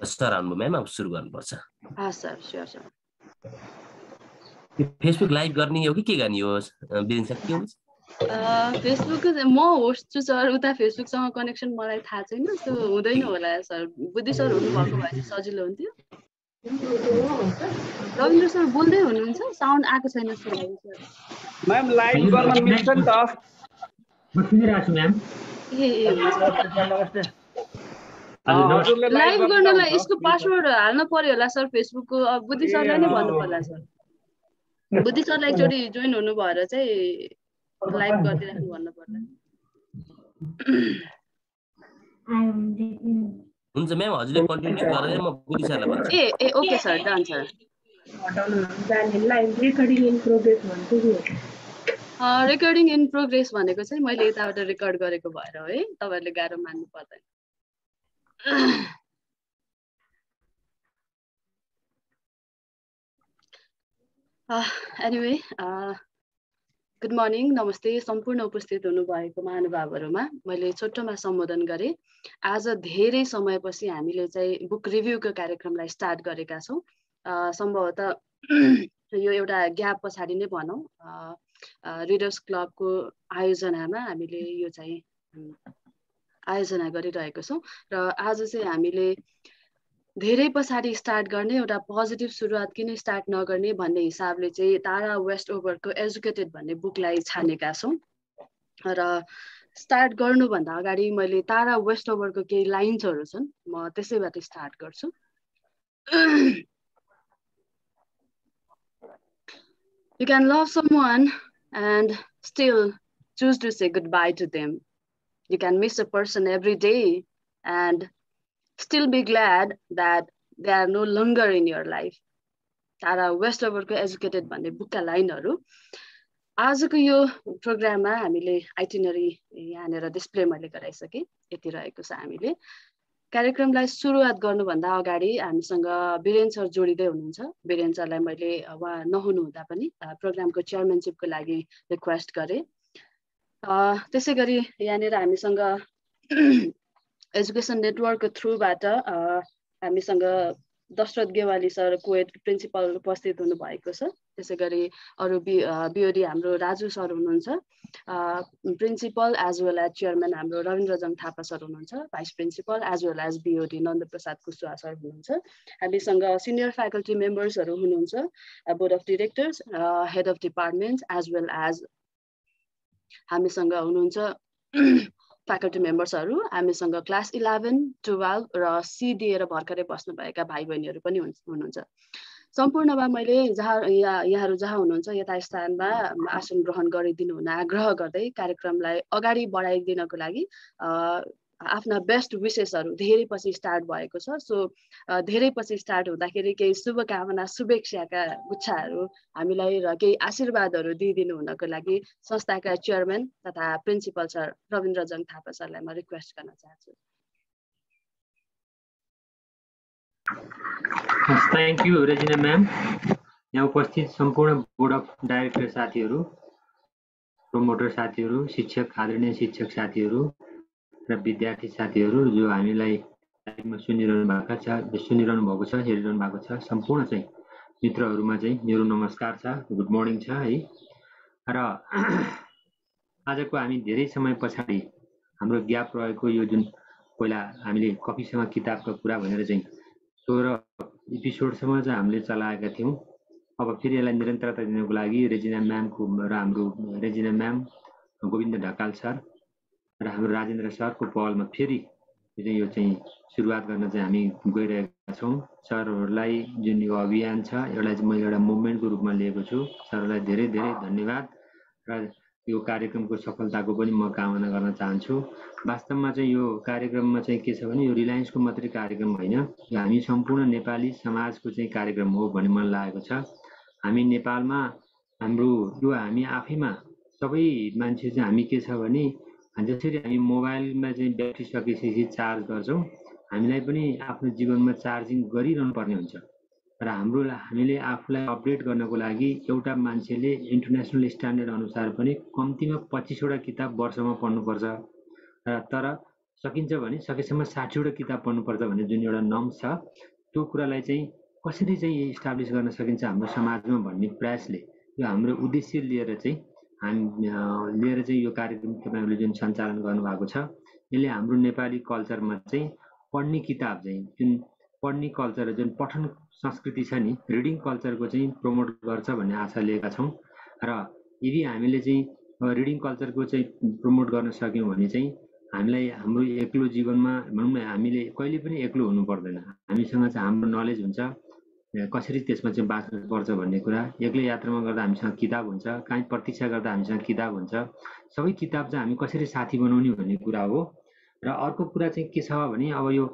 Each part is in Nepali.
सर हाम्रो म्याम अब सुरु गर्नुपर्छ। Sir sure sir. Facebook live गर्ने हो कि के गर्ने हो बिरेन सर, के हुन्छ? फेसबुक म होस्ट छु सर, उता फेसबुकसँग कनेक्सन मलाई थाहा छैन, सो हुँदैन होला सर। बुद्धि सर हुनुभएको भए चाहिँ सजिलो हुन्थ्यो। रविन्द्र सर बोल्दै हुनुहुन्छ, साउन्ड आएको छैन जस्तो लाग्यो सर। म्याम लाइभ गर्न मिल्छ नि त? म सुनिरहेको छु म्याम। लाइभ गर्नलाई यसको पासवर्ड हाल्न पर्यो होला सर फेसबुकको। बुद्धि सरलाई नै भन्नु पर्ला सर। बुद्धि सरलाई एकचोटि जोइन हुनु भएर चाहिँ लाइभ गरिदिराख्नु भन्नु पर्ला। हुन्छ म्याम, हजुरले कन्टिन्यू गरेर म बुद्धि सरलाई भन्छु। ए okay sir, done sir. Recording in progress भनेको चाहिँ मैले यताबाट रेकर्ड गरेको भएर हो है, तपाईँहरूले गाह्रो मान्नु पर्दैन। एनिवे गुड मर्निङ, नमस्ते सम्पूर्ण उपस्थित हुनुभएको महानुभावहरूमा मैले छोटोमा सम्बोधन गरेँ। आज धेरै समयपछि हामीले चाहिँ बुक रिभ्यूको कार्यक्रमलाई स्टार्ट गरेका छौँ। सम्भवतः यो एउटा ग्याप पछाडि नै भनौँ, रिडर्स क्लबको आयोजनामा हामीले यो चाहिँ आयोजना गरिरहेको छौँ र आज चाहिँ हामीले धेरै पछाडि स्टार्ट गर्ने, एउटा पोजिटिभ सुरुवात किन स्टार्ट नगर्ने भन्ने हिसाबले चाहिँ तारा वेस्ट ओभरको एजुकेटेड भन्ने बुकलाई छानेका छौँ। र स्टार्ट गर्नुभन्दा अगाडि मैले तारा वेस्ट ओभरको केही लाइन्सहरू छन्, म त्यसैबाट स्टार्ट गर्छु। You can love someone and still choose to say goodbye to them. You can miss a person every day and still be glad that they are no longer in your life. Tara वेस्ट ओभरको एजुकेटेड भन्ने बुकका लाइनहरू। आजको यो प्रोग्राममा हामीले आइटिनरी यहाँनिर डिस्प्ले मैले गराइसकेँ, यति रहेको छ। हामीले कार्यक्रमलाई सुरुवात गर्नुभन्दा अगाडि हामीसँग बिरेन सर जोडिँदै हुनुहुन्छ। बिरेन सरलाई मैले उहाँ नहुनुहुँदा पनि प्रोग्रामको चेयरम्यानसिपको लागि रिक्वेस्ट गरेँ। त्यसै गरी यहाँनिर हामीसँग एजुकेसन नेटवर्कको थ्रुबाट हामीसँग Dasharath Gewali sir coed principal उपस्थित हुनुभएको छ। त्यसै गरी अरू बिओडी हाम्रो राजु सर हुनुहुन्छ, principal as well as chairman हाम्रो रविन्द्रजङ थापा सर हुनुहुन्छ, vice principal as well as BOD Nandaprasad Kushwaha sir हुनुहुन्छ। हामीसँग सिनियर फ्याकल्टी मेम्बर्सहरू हुनुहुन्छ, board of directors, head of departments as well as हामीसँग हुनुहुन्छ फ्याकल्टी मेम्बर्सहरू। हामीसँग क्लास 11, 12 र सी दिएर भर्खरै बस्नुभएका भाइ बहिनीहरू पनि हुनुहुन्छ। सम्पूर्णमा मैले यहाँहरू जहाँ हुनुहुन्छ यता स्थानमा आसन ग्रहण गरिदिनु हुन आग्रह गर्दै कार्यक्रमलाई अगाडि बढाइदिनको लागि आफ्ना बेस्ट विशेषहरू धेरै पछि स्टार्ट भएको छ। सो धेरै पछि स्टार्ट हुँदाखेरि केही शुभकामना शुभेच्छाका गुच्छाहरू हामीलाई र केही आशीर्वादहरू दिइदिनु हुनको लागि संस्थाका चेयरम्यान तथा प्रिन्सिपल सर रविन्द्रजङ थापा सरलाई म रिक्वेस्ट गर्न चाहन्छु। Thank you Regina ma'am. यहाँ उपस्थित सम्पूर्ण बोर्ड अफ डाइरेक्टर साथीहरू, प्रोमोटर साथीहरू, शिक्षक आदरणीय शिक्षक साथीहरू र विद्यार्थी साथीहरू जो हामीलाई लाइभमा सुनिरहनु भएको छ, हेरिरहनु भएको छ, सम्पूर्ण चाहिँ मित्रहरूमा चाहिँ मेरो नमस्कार छ, गुड मर्निङ छ है। र आजको हामी धेरै समय पछाडि हाम्रो ग्याप रहेको यो जुन पहिला हामीले कफीसँग किताबको कुरा भनेर चाहिँ 16 एपिसोडसम्म चाहिँ हामीले चलाएका थियौँ। अब फेरि यसलाई निरन्तरता दिनको लागि रेजिना म्यामको र हाम्रो Regina ma'am, Govind Dhakal sir र हाम्रो राजेन्द्र सरको पहलमा फेरि यो चाहिँ सुरुवात गर्न चाहिँ हामी गइरहेका छौँ। सरहरूलाई जुन यो अभियान छ यसलाई चाहिँ मैले एउटा मुभमेन्टको रूपमा लिएको छु। सरलाई धेरै धेरै धन्यवाद र यो कार्यक्रमको सफलताको पनि म कामना गर्न चाहन्छु। वास्तवमा चाहिँ यो कार्यक्रममा चाहिँ के छ भने यो रिलायन्सको मात्रै कार्यक्रम होइन, यो हामी सम्पूर्ण नेपाली समाजको चाहिँ कार्यक्रम हो भन्ने मलाई लागेको छ। हामी नेपालमा हाम्रो यो हामी आफैमा सबै मान्छे चाहिँ हामी के छ भने जसरी हामी मोबाइलमा चाहिँ ब्याट्री सकिएपछि चार्ज गर्छौँ, हामीलाई पनि आफ्नो जीवनमा चार्जिङ गरिरहनु पर्ने हुन्छ र हामीले आफूलाई अपडेट गर्नको लागि एउटा मान्छेले इन्टरनेसनल स्ट्यान्डर्ड अनुसार पनि कम्तीमा 25 वटा किताब वर्षमा पढ्नुपर्छ। तर सकिन्छ भने सकेसम्म 60वटा किताब पढ्नुपर्छ भन्ने जुन एउटा नर्म छ त्यो कुरालाई चाहिँ कसरी चाहिँ इस्टाब्लिस गर्न सकिन्छ हाम्रो समाजमा भन्ने प्रयासले यो हाम्रो उद्देश्य लिएर चाहिँ यो कार्यक्रम तपाईहरुले जुन सञ्चालन गर्नुभएको छ यसले हाम्रो नेपाली कल्चरमा चाहिँ पढ्ने किताब चाहिँ जुन पढ्ने कल्चर जुन पठन संस्कृति छ नि रिडिङ कल्चरको चाहिँ प्रमोट गर्छ भन्ने आशा लिएका छौं र यदि हामीले चाहिँ रिडिङ कल्चरको चाहिँ प्रमोट गर्न सक्यौं भने चाहिँ हामीलाई हाम्रो एक्लो जीवनमा भनौं न हामीले कहिले पनि एक्लो हुनु पर्दैन हामीसँग चाहिँ हाम्रो नलेज हुन्छ कसरी त्यसमा चाहिँ बाँच्नु पर्छ भन्ने कुरा एक्लै यात्रामा गर्दा हामीसँग किताब हुन्छ कहीँ प्रतीक्षा गर्दा हामीसँग किताब हुन्छ सबै किताब चाहिँ हामी कसरी साथी बनाउने भन्ने कुरा हो र अर्को कुरा चाहिँ के छ भने अब यो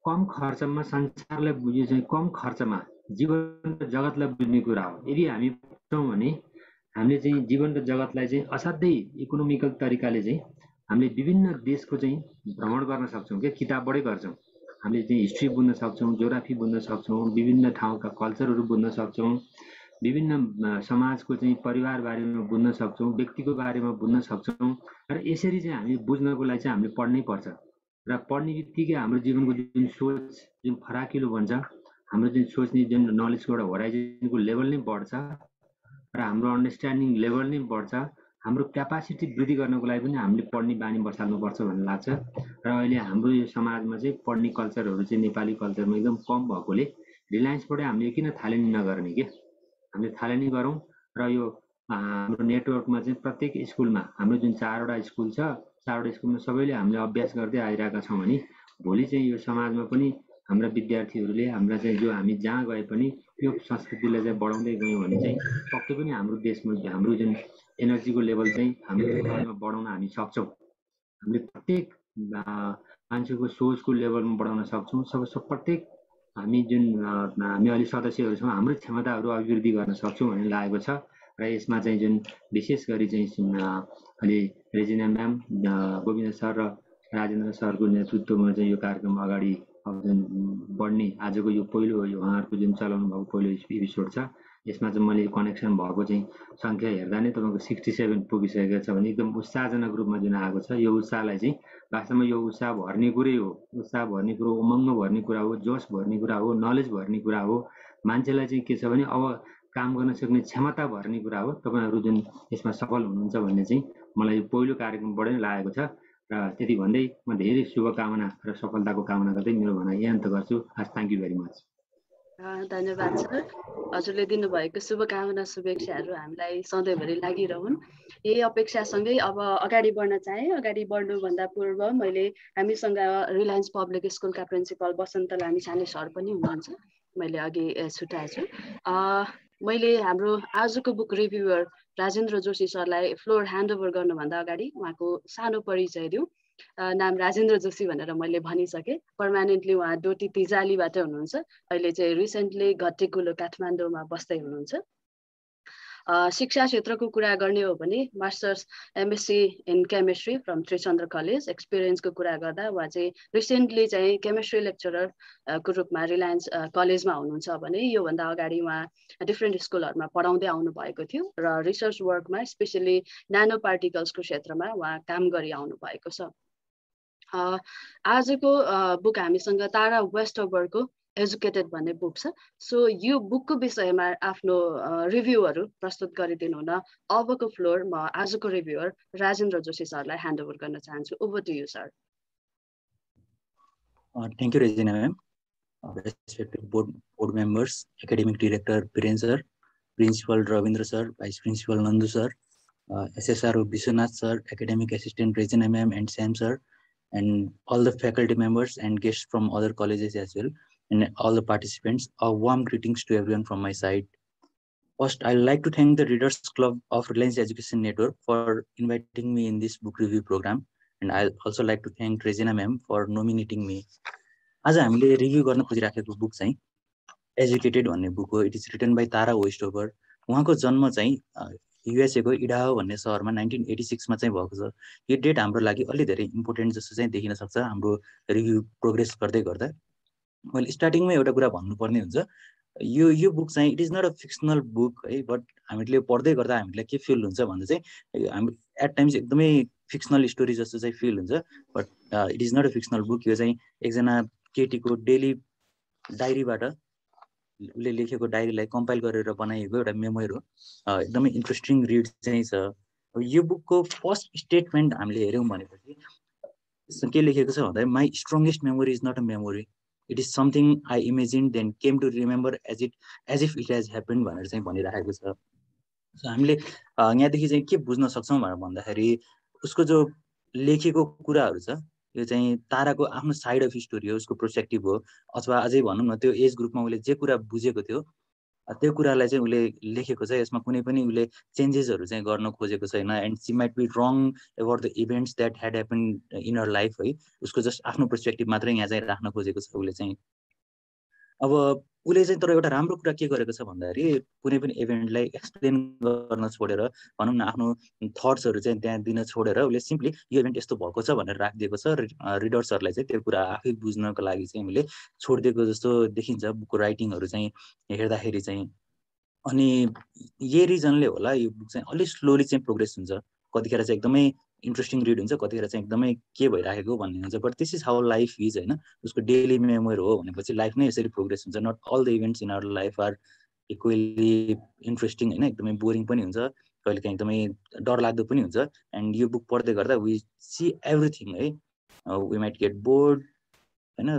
कम खर्चमा संसारलाई बुझ्यो चाहिँ कम खर्चमा जीवन र जगतलाई बुझ्ने कुरा हो यदि हामी बुझ्छौं भने हामीले चाहिँ जीवन र जगतलाई चाहिँ असाध्यै इकोनोमिकल तरिकाले चाहिँ हामीले विभिन्न देशको चाहिँ भ्रमण गर्न सक्छौं के किताबबाटै गर्छौं हामीले चाहिँ हिस्ट्री बुझ्न सक्छौं जियोग्राफी बुझ्न सक्छौं विभिन्न ठाउँका कल्चरहरू बुझ्न सक्छौं विभिन्न समाजको चाहिँ परिवार बारेमा बुझ्न सक्छौं व्यक्तिको बारेमा बुझ्न सक्छौं र यसरी चाहिँ हामी बुझ्नको लागि चाहिँ हामीले पढ्नै पर्छ र पढ्ने बित्तिकै हाम्रो जीवनको जुन सोच जुन फराकिलो बन्छ हाम्रो जुन सोच्ने जुन नलेजको एउटा होराइजनको लेभल नै बढ्छ र हाम्रो अन्डरस्ट्यान्डिङ लेभल नै बढ्छ हाम्रो क्यापासिटी वृद्धि गर्नको लागि पनि हामीले पढ्ने बानी बसाल्नुपर्छ भन्ने लाग्छ र अहिले हाम्रो यो समाजमा चाहिँ पढ्ने कल्चरहरू चाहिँ नेपाली कल्चरमा एकदम कम भएकोले रिलायन्सबाटै हामीले किन थालनी नगर्ने के हामीले थालनी गरौँ र यो हाम्रो नेटवर्कमा चाहिँ प्रत्येक स्कुलमा हाम्रो जुन 4वटा स्कुल छ 4वटा स्कुलमा सबैले हामीले अभ्यास गर्दै आइरहेका छौं भने भोलि चाहिँ यो समाजमा पनि हाम्रा विद्यार्थीहरूले हाम्रा चाहिँ जो हामी जहाँ गए पनि यो संस्कृतिलाई चाहिँ बढाउँदै गयौँ भने चाहिँ पक्कै पनि हाम्रो देशमा हाम्रो जुन एनर्जीको लेभल चाहिँ हाम्रो नेपालमा बढाउन हामी सक्छौं हामीले प्रत्येक मान्छेको सोचको लेभलमा बढाउन सक्छौं सब प्रत्येक हामी जुन हामी अलि सदस्यहरू छौं हाम्रो क्षमताहरू अभिवृद्धि गर्न सक्छौं भन्ने लागेको छ र यसमा चाहिँ जुन विशेष गरी चाहिँ अलि रेजिना म्याम गोविन्द सर र राजेन्द्र सरको नेतृत्वमा चाहिँ यो कार्यक्रम अगाडि जुन बढ्ने आजको यो पहिलो यो उहाँहरूको जुन चलाउनु भएको पहिलो एपिसोड छ यसमा चाहिँ मैले कनेक्सन भएको चाहिँ संख्या हेर्दा नै तपाईको 67 पुगिसकेको छ भने एकदम उत्साहजनक रूपमा जुन आएको छ यो उत्साहलाई चाहिँ वास्तवमा यो उत्साह भर्ने कुरै हो उत्साह भर्ने कुरो उमङ्ग भर्ने कुरा हो जोश भर्ने कुरा हो नलेज भर्ने कुरा हो मान्छेलाई चाहिँ के छ भने अब काम गर्न सक्ने क्षमता भर्ने कुरा हो तपाईहरु जुन यसमा सफल हुनुहुन्छ भन्ने चाहिँ मलाई पहिलो कार्यक्रमबाटै लागेको छ र त्यति भन्दै म धेरै शुभकामना र सफलताको कामना गर्दै मेरो भनाइ यहाँ अन्त गर्छु थ्यांक यू भेरी मच धन्यवाद सर हजुरले दिनुभएको शुभकामना शुभेच्छाहरू हामीलाई सधैँभरि लागिरहन् यही अपेक्षासँगै अब अगाडि बढ्न चाहे अगाडि बढ्नुभन्दा पूर्व मैले हामीसँग रिलायन्स पब्लिक स्कुलका प्रिन्सिपल बसन्त लामिछाने सर पनि हुनुहुन्छ मैले अघि छुटाएछु मैले हाम्रो आजको बुक रिभ्युअर राजेन्द्र जोशी सरलाई फ्लोर ह्यान्डओभर गर्नुभन्दा अगाडि उहाँको सानो परिचय दिउँ नाम राजेन्द्र जोशी भनेर मैले भनिसकेँ पर्मानेन्टली उहाँ डोटी तिजालीबाट हुनुहुन्छ अहिले चाहिँ रिसेन्टली घट्टेकुलो काठमाडौँमा बस्दै हुनुहुन्छ शिक्षा क्षेत्रको कुरा गर्ने हो भने masters MSc in chemistry from Trichandra college एक्सपिरियन्सको कुरा गर्दा उहाँ चाहिँ रिसेन्टली चाहिँ केमिस्ट्री लेक्चररको रूपमा रिलायन्स कलेजमा हुनुहुन्छ भने योभन्दा अगाडि उहाँ डिफ्रेन्ट स्कुलहरूमा पढाउँदै आउनु भएको थियो र रिसर्च वर्कमा स्पेसली नानो पार्टिकल्सको क्षेत्रमा उहाँ काम गरि आउनु भएको छ आजको बुक हामीसँग तारा वेस्टओभरको एजुकेटेड भन्ने बुक छ सो यो बुकको विषयमा आफ्नो रिभ्यूहरू प्रस्तुत गरिदिनु हुन अबको फ्लोर म आजको रिभ्यूअर राजेन्द्र जोशी सरलाई ह्यान्डओभर गर्न चाहन्छु over to you sir thank you Regina ma'am respected board members academic director Biren sir principal Rabindra sir vice principal Nandu sir SSR Vishwanath sir academic assistant Regina ma'am and Sam sir and all the faculty members and guests from other colleges as well and all the participants a warm greetings to everyone from my side. First, I'd like to thank the Readers Club of Reliance Education Network for inviting me in this book review program and I'd also like to thank Regina ma'am for nominating me. आज हामीले रिभ्यू गर्न खोजिराखेको बुक चाहिँ एजुकेटेड भन्ने बुक हो इट इज रिटन बाइ तारा वेस्टओभर उहाँको जन्म चाहिँ युएसए को इडाहो भन्ने शहरमा 1986 मा चाहिँ भएको छ यो डेट हाम्रो लागि अलि धेरै इम्पोर्टेन्ट जस्तो चाहिँ देखिन सक्छ हाम्रो रिभ्यू प्रोग्रेस गर्दै गर्दा मैले स्टार्टिङमा एउटा कुरा भन्नुपर्ने हुन्छ यो बुक चाहिँ it is not a fictional book है बट हामीले पढ्दै गर्दा हामीलाई के फिल हुन्छ भन्दा चाहिँ हामी एट टाइम्स एकदमै फिक्सनल स्टोरी जस्तो चाहिँ फिल हुन्छ, but it is not a fictional book. यो चाहिँ एकजना केटीको डेली डायरीबाट उसले लेखेको डायरीलाई कम्पाइल गरेर बनाइएको एउटा मेमोयर हो। एकदमै इन्ट्रेस्टिङ रिड चाहिँ छ। यो बुकको फर्स्ट स्टेटमेन्ट हामीले हेऱ्यौँ भनेपछि के लेखेको छ भन्दा my strongest memory is not a memory, it is something I imagine then came to remember as if it has happen भनेर चाहिँ भनिराखेको छ। सो हामीले यहाँदेखि चाहिँ के बुझ्न सक्छौँ भनेर भन्दाखेरि उसको जो लेखेको कुराहरू छ यो चाहिँ ताराको आफ्नो साइड अफ स्टोरी हो, उसको पर्सपेक्टिभ हो, अथवा अझै भनौँ न त्यो एज ग्रुपमा उसले जे कुरा बुझेको थियो त्यो कुरालाई चाहिँ उसले लेखेको छ। यसमा कुनै पनि उसले चेन्जेसहरू चाहिँ गर्न खोजेको छैन। And she might be wrong about the events that had happen in her life है। उसको जस्ट आफ्नो पर्सपेक्टिभ मात्रै यहाँ चाहिँ राख्न खोजेको छ उसले चाहिँ। अब उसले चाहिँ तर एउटा राम्रो कुरा के गरेको छ भन्दाखेरि कुनै पनि इभेन्टलाई एक्सप्लेन गर्न छोडेर भनौँ न आफ्नो थट्सहरू चाहिँ त्यहाँ दिन छोडेर उसले सिम्पली यो इभेन्ट यस्तो भएको छ भनेर राखिदिएको छ। रिडर्सहरूलाई चाहिँ त्यो कुरा आफै बुझ्नको लागि चाहिँ हामीले छोडिदिएको जस्तो देखिन्छ बुकको राइटिङहरू चाहिँ हेर्दाखेरि चाहिँ। अनि यही रिजनले होला यो बुक चाहिँ अलिक स्लोली चाहिँ प्रोग्रेस हुन्छ। कतिखेर चाहिँ एकदमै इन्ट्रेस्टिङ रिड हुन्छ, कतिखेर चाहिँ एकदमै के भइराखेको भन्ने हुन्छ। But this is how life is होइन। उसको डेली मेमोयर हो भनेपछि लाइफ नै यसरी प्रोग्रेस हुन्छ। Not all the events in our life are equally interesting होइन, एकदमै बोरिङ पनि हुन्छ, कहिले काहीँ एकदमै डरलाग्दो पनि हुन्छ। एन्ड यो बुक पढ्दै गर्दा वी सी एभ्रिथिङ है। वी माइट गेट बोर्ड होइन,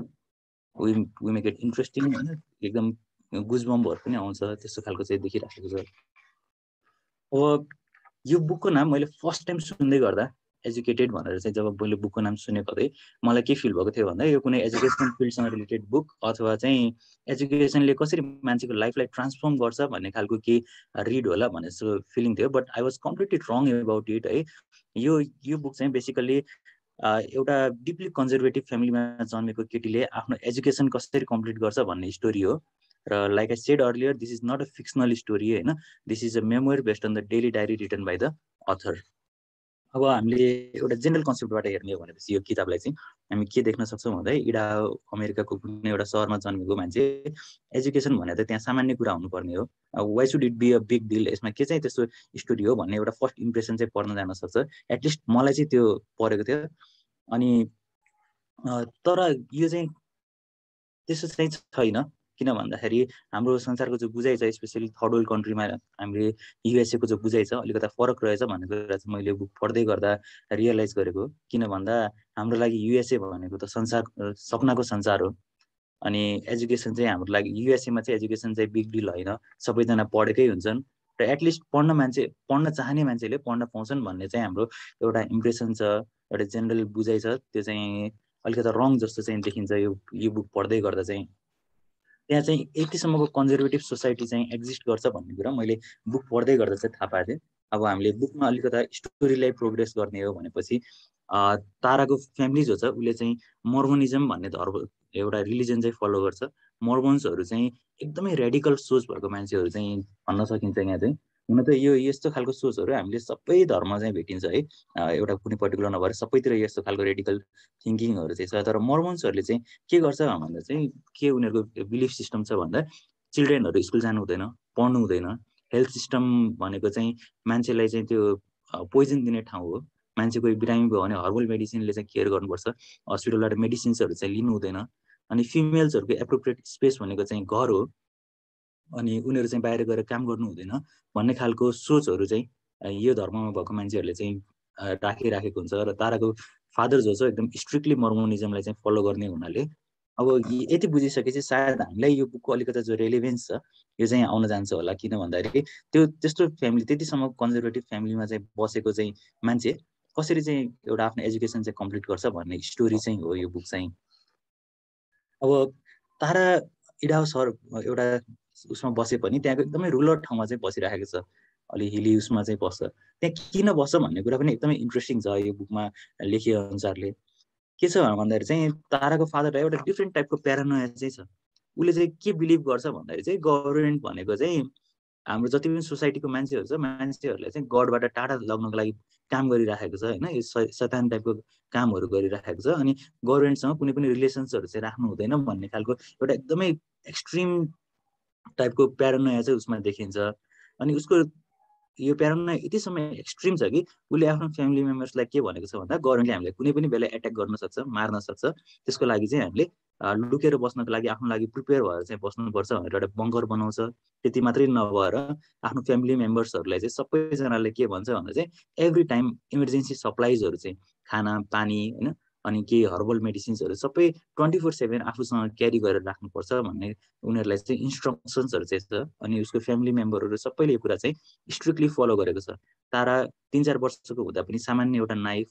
वी मे गेट इन्ट्रेस्टिङ होइन, एकदम गुजबम्बहरू पनि आउँछ, त्यस्तो खालको चाहिँ देखिराखेको छ। अब यो बुकको नाम मैले फर्स्ट टाइम सुन्दै गर्दा एजुकेटेड भनेर चाहिँ जब मैले बुकको नाम सुनेको थिएँ मलाई के फिल भएको थियो भन्दा यो कुनै एजुकेसन फिल्डसँग रिलेटेड बुक अथवा चाहिँ एजुकेसनले कसरी मान्छेको लाइफलाई ट्रान्सफर्म गर्छ भन्ने खालको केही रिड होला भन्ने जस्तो फिलिङ थियो। But I was completely wrong about it है। यो बुक चाहिँ बेसिकली एउटा डिपली कन्जर्भेटिभ फ्यामिलीमा जन्मेको केटीले आफ्नो एजुकेसन कसरी कम्प्लिट गर्छ भन्ने स्टोरी हो। र like I said earlier this is not a fictional story होइन, this is a memoir based on the daily diary written by the author. अब हामीले एउटा जेनरल कन्सेप्टबाट हेर्ने हो भनेपछि यो किताबलाई चाहिँ हामी के देख्न सक्छौँ भन्दा इडा अमेरिकाको कुनै एउटा सहरमा जन्मेको मान्छे, एजुकेसन भने त त्यहाँ सामान्य कुरा हुनुपर्ने हो। Why should it be a big deal, यसमा के चाहिँ त्यस्तो स्टोरी हो भन्ने एउटा फर्स्ट इम्प्रेसन चाहिँ पर्न जान सक्छ। एटलिस्ट मलाई चाहिँ त्यो परेको थियो। अनि तर यो चाहिँ त्यस्तो चाहिँ छैन, किन भन्दाखेरि हाम्रो संसारको जो बुझाइ छ स्पेसली थर्ड वर्ल्ड कन्ट्रीमा हामीले युएसएको जो बुझाइ छ अलिकता फरक रहेछ भन्ने कुरा चाहिँ मैले बुक पढ्दै गर्दा रियलाइज गरेको। किन भन्दा हाम्रो लागि युएसए भनेको त संसार सपनाको संसार हो। अनि एजुकेसन चाहिँ हाम्रो लागि युएसएमा चाहिँ एजुकेसन चाहिँ बिग डिल होइन, सबैजना पढेकै हुन्छन् र एटलिस्ट पढ्न चाहने मान्छेले पढ्न पाउँछन् भन्ने चाहिँ हाम्रो एउटा इम्प्रेसन छ, एउटा जेनरल बुझाइ छ। त्यो चाहिँ अलिकता रङ जस्तो चाहिँ देखिन्छ यो बुक पढ्दै गर्दा चाहिँ। त्यहाँ चाहिँ यतिसम्मको कन्जर्भेटिभ सोसाइटी चाहिँ एक्जिस्ट गर्छ भन्ने कुरा मैले बुक पढ्दै गर्दा चाहिँ थाहा पाएको थिएँ। अब हामीले बुकमा अलिकता स्टोरीलाई प्रोग्रेस गर्ने हो भनेपछि ताराको फ्यामिली जो छ उसले चाहिँ मोर्मोनिजम भन्ने धर्म एउटा रिलिजन चाहिँ फलो गर्छ। मोर्मन्सहरू चाहिँ एकदमै रेडिकल सोच भएको मान्छेहरू चाहिँ भन्न सकिन्छ। यहाँ चाहिँ हुन त यो यस्तो खालको सोचहरू हामीले सबै धर्म चाहिँ भेटिन्छ है, एउटा कुनै पर्टिकुलर नभएर सबैतिर यस्तो खालको रेडिकल थिङ्किङहरू चाहिँ छ। तर मोर्मन्सहरूले चाहिँ के गर्छ भन्दा चाहिँ के उनीहरूको बिलिफ सिस्टम छ भन्दा चिल्ड्रेनहरू स्कुल जानु हुँदैन, पढ्नु हुँदैन। हेल्थ सिस्टम भनेको चाहिँ मान्छेलाई चाहिँ त्यो पोइजन दिने ठाउँ हो। मान्छे कोही बिरामी भयो भने हर्बल मेडिसिनले चाहिँ केयर गर्नुपर्छ, हस्पिटलबाट मेडिसिन्सहरू चाहिँ लिनु हुँदैन। अनि फिमेल्सहरूको एप्रोप्रिएट स्पेस भनेको चाहिँ घर हो, अनि उनीहरू चाहिँ बाहिर गएर काम गर्नु हुँदैन भन्ने खालको सोचहरू चाहिँ यो धर्ममा भएको मान्छेहरूले चाहिँ राखिराखेको हुन्छ। र ताराको फादर जो छ एकदम स्ट्रिक्टली मोर्मोनिजमलाई चाहिँ फलो गर्ने हुनाले अब यति बुझिसकेपछि सायद हामीलाई यो बुकको अलिकता जो रेलेभेन्स छ यो चाहिँ आउन जान्छ होला। किन भन्दाखेरि त्यो त्यस्तो फ्यामिली त्यतिसम्म कन्जर्भेटिभ फ्यामिलीमा चाहिँ बसेको चाहिँ मान्छे कसरी चाहिँ एउटा आफ्नो एजुकेसन चाहिँ कम्प्लिट गर्छ भन्ने स्टोरी चाहिँ हो यो बुक चाहिँ। अब तारा इडाहो सहर एउटा उसमा बसे पनि त्यहाँको एकदमै रुरल ठाउँमा चाहिँ बसिरहेको छ, अलि हिली उसमा चाहिँ बस्छ। त्यहाँ किन बस्छ भन्ने कुरा पनि एकदमै इन्ट्रेस्टिङ छ यो बुकमा लेखिए अनुसारले। के छ भन्दाखेरि चाहिँ ताराको फादरलाई एउटा डिफ्रेन्ट टाइपको प्यारानोया चाहिँ छ। उसले चाहिँ के बिलिभ गर्छ भन्दाखेरि चाहिँ गभर्मेन्ट भनेको चाहिँ हाम्रो जति पनि सोसाइटीको मान्छेहरू छ मान्छेहरूलाई चाहिँ गडबाट टाढा लग्नको लागि काम गरिराखेको छ होइन, यो शैतान टाइपको कामहरू गरिराखेको छ। अनि गभर्मेन्टसँग कुनै पनि रिलेसन्सहरू चाहिँ राख्नु हुँदैन भन्ने खालको एउटा एकदमै एक्सट्रिम टाइपको प्यारानोया चाहिँ उसमा देखिन्छ। अनि उसको यो प्यारानोया यतिसम्म एक्सट्रिम छ कि उसले आफ्नो फ्यामिली मेम्बर्सलाई के भनेको छ भन्दा गभर्मेन्टले हामीलाई कुनै पनि बेला एट्याक गर्न सक्छ, मार्न सक्छ, त्यसको लागि चाहिँ हामीले लुकेर बस्नको लागि आफ्नो लागि प्रिपेयर भएर चाहिँ बस्नुपर्छ भनेर एउटा बङ्कर बनाउँछ। त्यति मात्रै नभएर आफ्नो फ्यामिली मेम्बर्सहरूलाई चाहिँ सबैजनाले के भन्छ भन्दा चाहिँ एभ्री टाइम इमर्जेन्सी सप्लाइजहरू चाहिँ खाना पानी होइन अनि केही हर्बल मेडिसिन्सहरू सबै 24/7 आफूसँग क्यारी गरेर राख्नुपर्छ भन्ने उनीहरूलाई चाहिँ इन्स्ट्रक्सन्सहरू चाहिँ छ। अनि उसको फ्यामिली मेम्बरहरू सबैले यो कुरा चाहिँ स्ट्रिक्टली फलो गरेको छ। तारा 3-4 वर्षको हुँदा पनि सामान्य एउटा नाइफ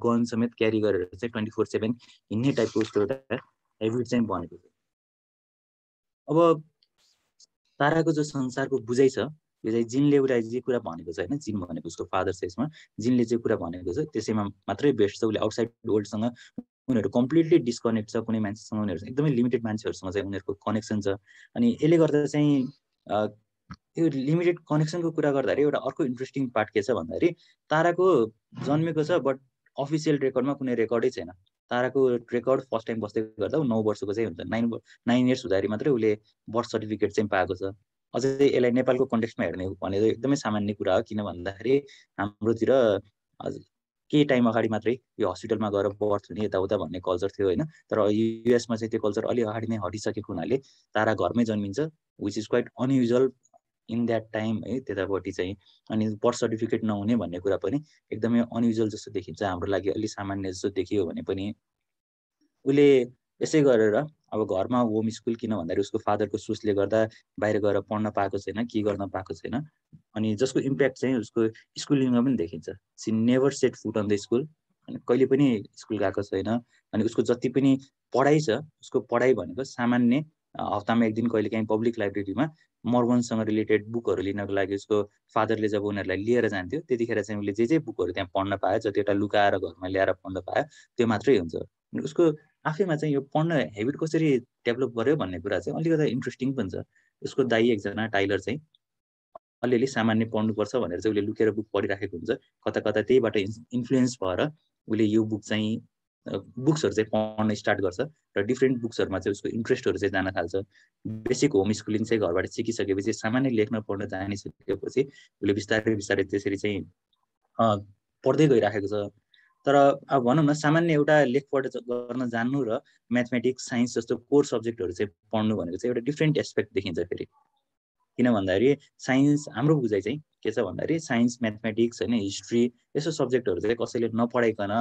गन समेत क्यारी गरेर चाहिँ 24/7 हिँड्ने टाइपको उसको एउटा हेबिट चाहिँ बनेको छ। अब ताराको जो संसारको बुझाइ छ यो चाहिँ जिनले उसलाई जे कुरा भनेको छ होइन, जिन भनेको उसको फादर छ यसमा, जिनले जे कुरा भनेको छ त्यसैमा मात्रै बेस्ट छ। उसले आउटसाइड वर्ल्डसँग उनीहरू कम्प्लिटली डिस्कनेक्ट छ, कुनै मान्छेसँग उनीहरू एकदमै लिमिटेड मान्छेहरूसँग चाहिँ उनीहरूको कनेक्सन छ। अनि यसले गर्दा चाहिँ यो लिमिटेड कनेक्सनको कुरा गर्दाखेरि एउटा अर्को इन्ट्रेस्टिङ पार्ट के छ भन्दाखेरि ताराको जन्मेको छ बट अफिसियल रेकर्डमा कुनै रेकर्डै छैन। ताराको रेकर्ड फर्स्ट टाइम बस्दै गर्दा 9 वर्षको चाहिँ हुन्छ, 9 इयर्स हुँदाखेरि मात्रै उसले बर्थ सर्टिफिकेट चाहिँ पाएको छ। अझै यसलाई नेपालको कन्टेक्स्टमा हेर्ने भने एकदमै सामान्य कुरा हो, किन भन्दाखेरि हाम्रोतिर केही टाइम अगाडि मात्रै यो हस्पिटलमा गएर बर्थ हुने यताउता भन्ने कल्चर थियो होइन। तर युएसमा चाहिँ त्यो कल्चर अलि अगाडि नै हटिसकेको हुनाले तारा घरमै जन्मिन्छ, which is quite unusual in that time है त्यतापट्टि चाहिँ। अनि बर्थ सर्टिफिकेट नहुने भन्ने कुरा पनि एकदमै अनयुजुअल जस्तो देखिन्छ, हाम्रो लागि अलि सामान्य जस्तो देखियो भने पनि। उसले यसै गरेर अब घरमा होम स्कुल, किन भन्दाखेरि उसको फादरको सोचले गर्दा बाहिर गएर पढ्न पाएको छैन, के गर्न पाएको छैन। अनि जसको इम्प्याक्ट चाहिँ उसको स्कुलिङमा पनि देखिन्छ। She never set foot on the school, अनि कहिले पनि स्कुल गएको छैन। अनि उसको जति पनि पढाइ छ उसको पढाइ भनेको सामान्य हप्तामा एक दिन कहिले काहीँ पब्लिक लाइब्रेरीमा मर्गनसँग रिलेटेड बुकहरू लिनको लागि उसको फादरले जब उनीहरूलाई लिएर जान्थ्यो त्यतिखेर चाहिँ उसले जे बुकहरू त्यहाँ पढ्न पायो, जतिवटा लुकाएर घरमा ल्याएर पढ्न पायो त्यो मात्रै हुन्छ। उसको आफैमा चाहिँ यो पढ्न हेबिट कसरी डेभलप गर्यो भन्ने कुरा चाहिँ अलिकति इन्ट्रेस्टिङ पनि छ। उसको दाइ एकजना टाइलर चाहिँ अलिअलि सामान्य पढ्नुपर्छ भनेर चाहिँ उसले लुकेर बुक पढिराखेको हुन्छ, कता कता त्यहीबाट इन्फ्लुएन्स भएर उसले यो बुक चाहिँ बुक्सहरू चाहिँ पढ्न स्टार्ट गर्छ र डिफ्रेन्ट बुक्सहरूमा चाहिँ उसको इन्ट्रेस्टहरू चाहिँ जान थाल्छ। बेसिक होम स्कुलिङ चाहिँ घरबाट सिकिसकेपछि सामान्य लेख्न पढ्न जानिसकेपछि उसले बिस्तारै बिस्तारै त्यसरी चाहिँ पढ्दै गइराखेको छ। तर अब भनौँ न सामान्य एउटा लेखपढ गर्न जान्नु र म्याथमेटिक्स साइन्स जस्तो कोर सब्जेक्टहरू चाहिँ पढ्नु भनेको चाहिँ एउटा डिफ्रेन्ट एस्पेक्ट देखिन्छ फेरि। किन भन्दाखेरि साइन्स हाम्रो बुझाइ चाहिँ के छ भन्दाखेरि साइन्स म्याथमेटिक्स होइन हिस्ट्री यस्तो सब्जेक्टहरू चाहिँ कसैले नपढाइकन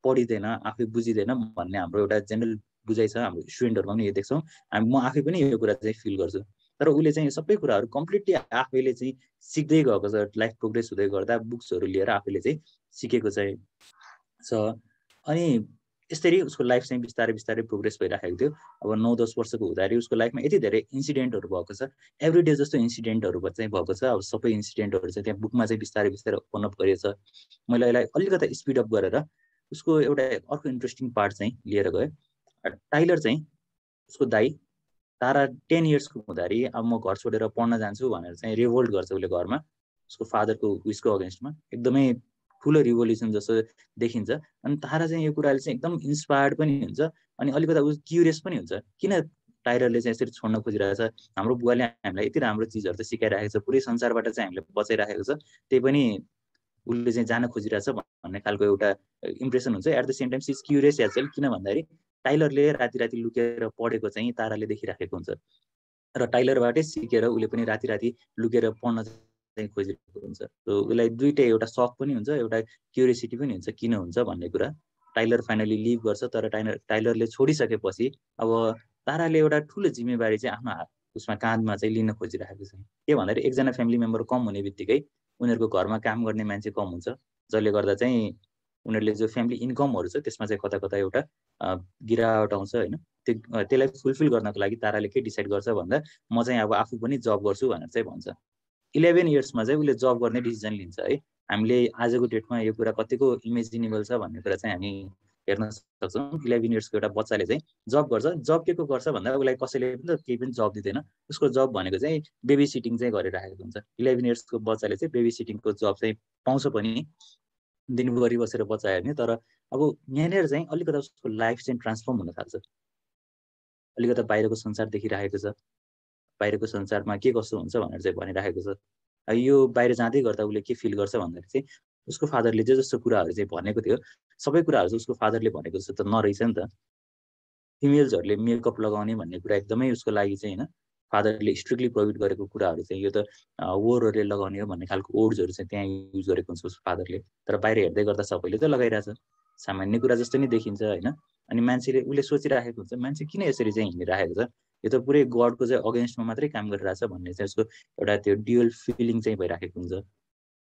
पढिँदैन, आफै बुझिँदैन भन्ने हाम्रो एउटा जेनरल बुझाइ छ। हाम्रो स्टुडेन्टहरूमा पनि यो देख्छौँ, म आफै पनि यो कुरा चाहिँ फिल गर्छु। तर उसले चाहिँ सबै कुराहरू कम्प्लिटली आफैले चाहिँ सिक्दै गएको छ, लाइफ प्रोग्रेस हुँदै गर्दा बुक्सहरू लिएर आफैले चाहिँ सिकेको चाहिँ छ। अनि यसरी उसको लाइफ चाहिँ बिस्तारै बिस्तारै प्रोग्रेस भइराखेको थियो। अब 9-10 वर्षको हुँदाखेरि उसको लाइफमा यति धेरै इन्सिडेन्टहरू भएको छ, एभ्री डे जस्तो इन्सिडेन्टहरू चाहिँ भएको छ। अब सबै इन्सिडेन्टहरू चाहिँ त्यहाँ बुकमा चाहिँ बिस्तारै बिस्तारै ओपन अप गरिएको छ। मैले यसलाई अलिकति स्पिड अप गरेर उसको एउटा अर्को इन्ट्रेस्टिङ पार्ट चाहिँ लिएर गएँ। टाइलर चाहिँ उसको दाइ तारा 10 इयर्सको हुँदाखेरि अब म घर छोडेर पढ्न जान्छु भनेर चाहिँ रिभोल्ट गर्छ उसले घरमा, उसको फादरको उयसको अगेन्स्टमा। एकदमै ठुलो रिभोल्युसन जस्तो देखिन्छ। अनि तारा चाहिँ यो कुराले चाहिँ एकदम इन्सपायर्ड पनि हुन्छ अनि अलिकति ऊ क्युरियस पनि हुन्छ, किन टाइलरले चाहिँ यसरी छोड्न खोजिरहेको छ, हाम्रो बुवाले हामीलाई यति राम्रो चिजहरू चाहिँ सिकाइराखेको छ, पुरै संसारबाट चाहिँ हामीले बचाइराखेको छ, त्यही पनि उसले चाहिँ जान खोजिरहेछ भन्ने खालको एउटा इम्प्रेसन हुन्छ। At the same time she is curious as well, किन भन्दाखेरि टाइलरले राति राति लुकेर पढेको चाहिँ ताराले देखिराखेको हुन्छ र टाइलरबाटै सिकेर उसले पनि राति राति लुकेर पढ्न चाहिँ खोजिरहेको हुन्छ। उसलाई दुइटै एउटा सक पनि हुन्छ, एउटा क्युरियोसिटी पनि हुन्छ किन हुन्छ भन्ने कुरा। टाइलर फाइनली लिभ गर्छ, तर टाइलरले छोडिसकेपछि अब ताराले एउटा ठुलो जिम्मेवारी चाहिँ आफ्नो उसमा काँधमा चाहिँ लिन खोजिरहेको छ। के भन्दाखेरि एकजना फ्यामिली मेम्बर कम हुने बित्तिकै उनीहरूको घरमा काम गर्ने मान्छे कम हुन्छ, जसले गर्दा चाहिँ उनीहरूले जो फ्यामिली इन्कमहरू छ त्यसमा चाहिँ कता कता एउटा गिरावट आउँछ होइन। त्यसलाई फुलफिल गर्नको लागि ताराले के डिसाइड गर्छ भन्दा म चाहिँ अब आफू पनि जब गर्छु भनेर चाहिँ भन्छ। 11 इयर्समा चाहिँ उसले जब गर्ने डिसिजन लिन्छ है। हामीले आजको डेटमा यो कुरा कतिको इमेजिनेबल छ भन्ने कुरा चाहिँ हामी हेर्न सक्छौँ। 11 इयर्सको एउटा बच्चाले चाहिँ जब गर्छ, जब के को गर्छ भन्दा उसलाई कसैले पनि त केही पनि जब दिँदैन। उसको जब भनेको चाहिँ बेबी सिटिङ चाहिँ गरिरहेको हुन्छ। 11 इयर्सको बच्चाले चाहिँ बेबी सिटिङको जब चाहिँ पाउँछ पनि, दिनभरि बसेर बच्चा हेर्ने। तर अब यहाँनिर चाहिँ अलिकति उसको लाइफ चाहिँ ट्रान्सफर्म हुन थाल्छ, अलिकति बाहिरको संसार देखिरहेको छ, बाहिरको संसारमा के कस्तो हुन्छ भनेर चाहिँ भनिरहेको छ। यो बाहिर जाँदै गर्दा उसले के फिल गर्छ भन्दाखेरि चाहिँ उसको फादरले जस्तो कुराहरू चाहिँ भनेको थियो सबै कुराहरू चाहिँ उसको फादरले भनेको जस्तो त नरहेछ नि त। फिमेल्सहरूले मेकअप लगाउने भन्ने कुरा एकदमै उसको लागि चाहिँ होइन फादरले स्ट्रिक्टली प्रोहिबिट गरेको कुराहरू चाहिँ यो त वरहरूले लगाउने हो भन्ने खालको वर्ड्सहरू चाहिँ त्यहाँ युज गरेको हुन्छ उसको फादरले। तर बाहिर हेर्दै गर्दा सबैले त लगाइरहेछ, सामान्य कुरा जस्तो नै देखिन्छ होइन। अनि मान्छेले उसले सोचिराखेको हुन्छ मान्छे किन यसरी चाहिँ हिँडिराखेको छ, यो त पुरै गडको चाहिँ अगेन्स्टमा मात्रै काम गरिरहेछ भन्ने चाहिँ उसको एउटा त्यो ड्युअल फिलिङ चाहिँ भइराखेको हुन्छ।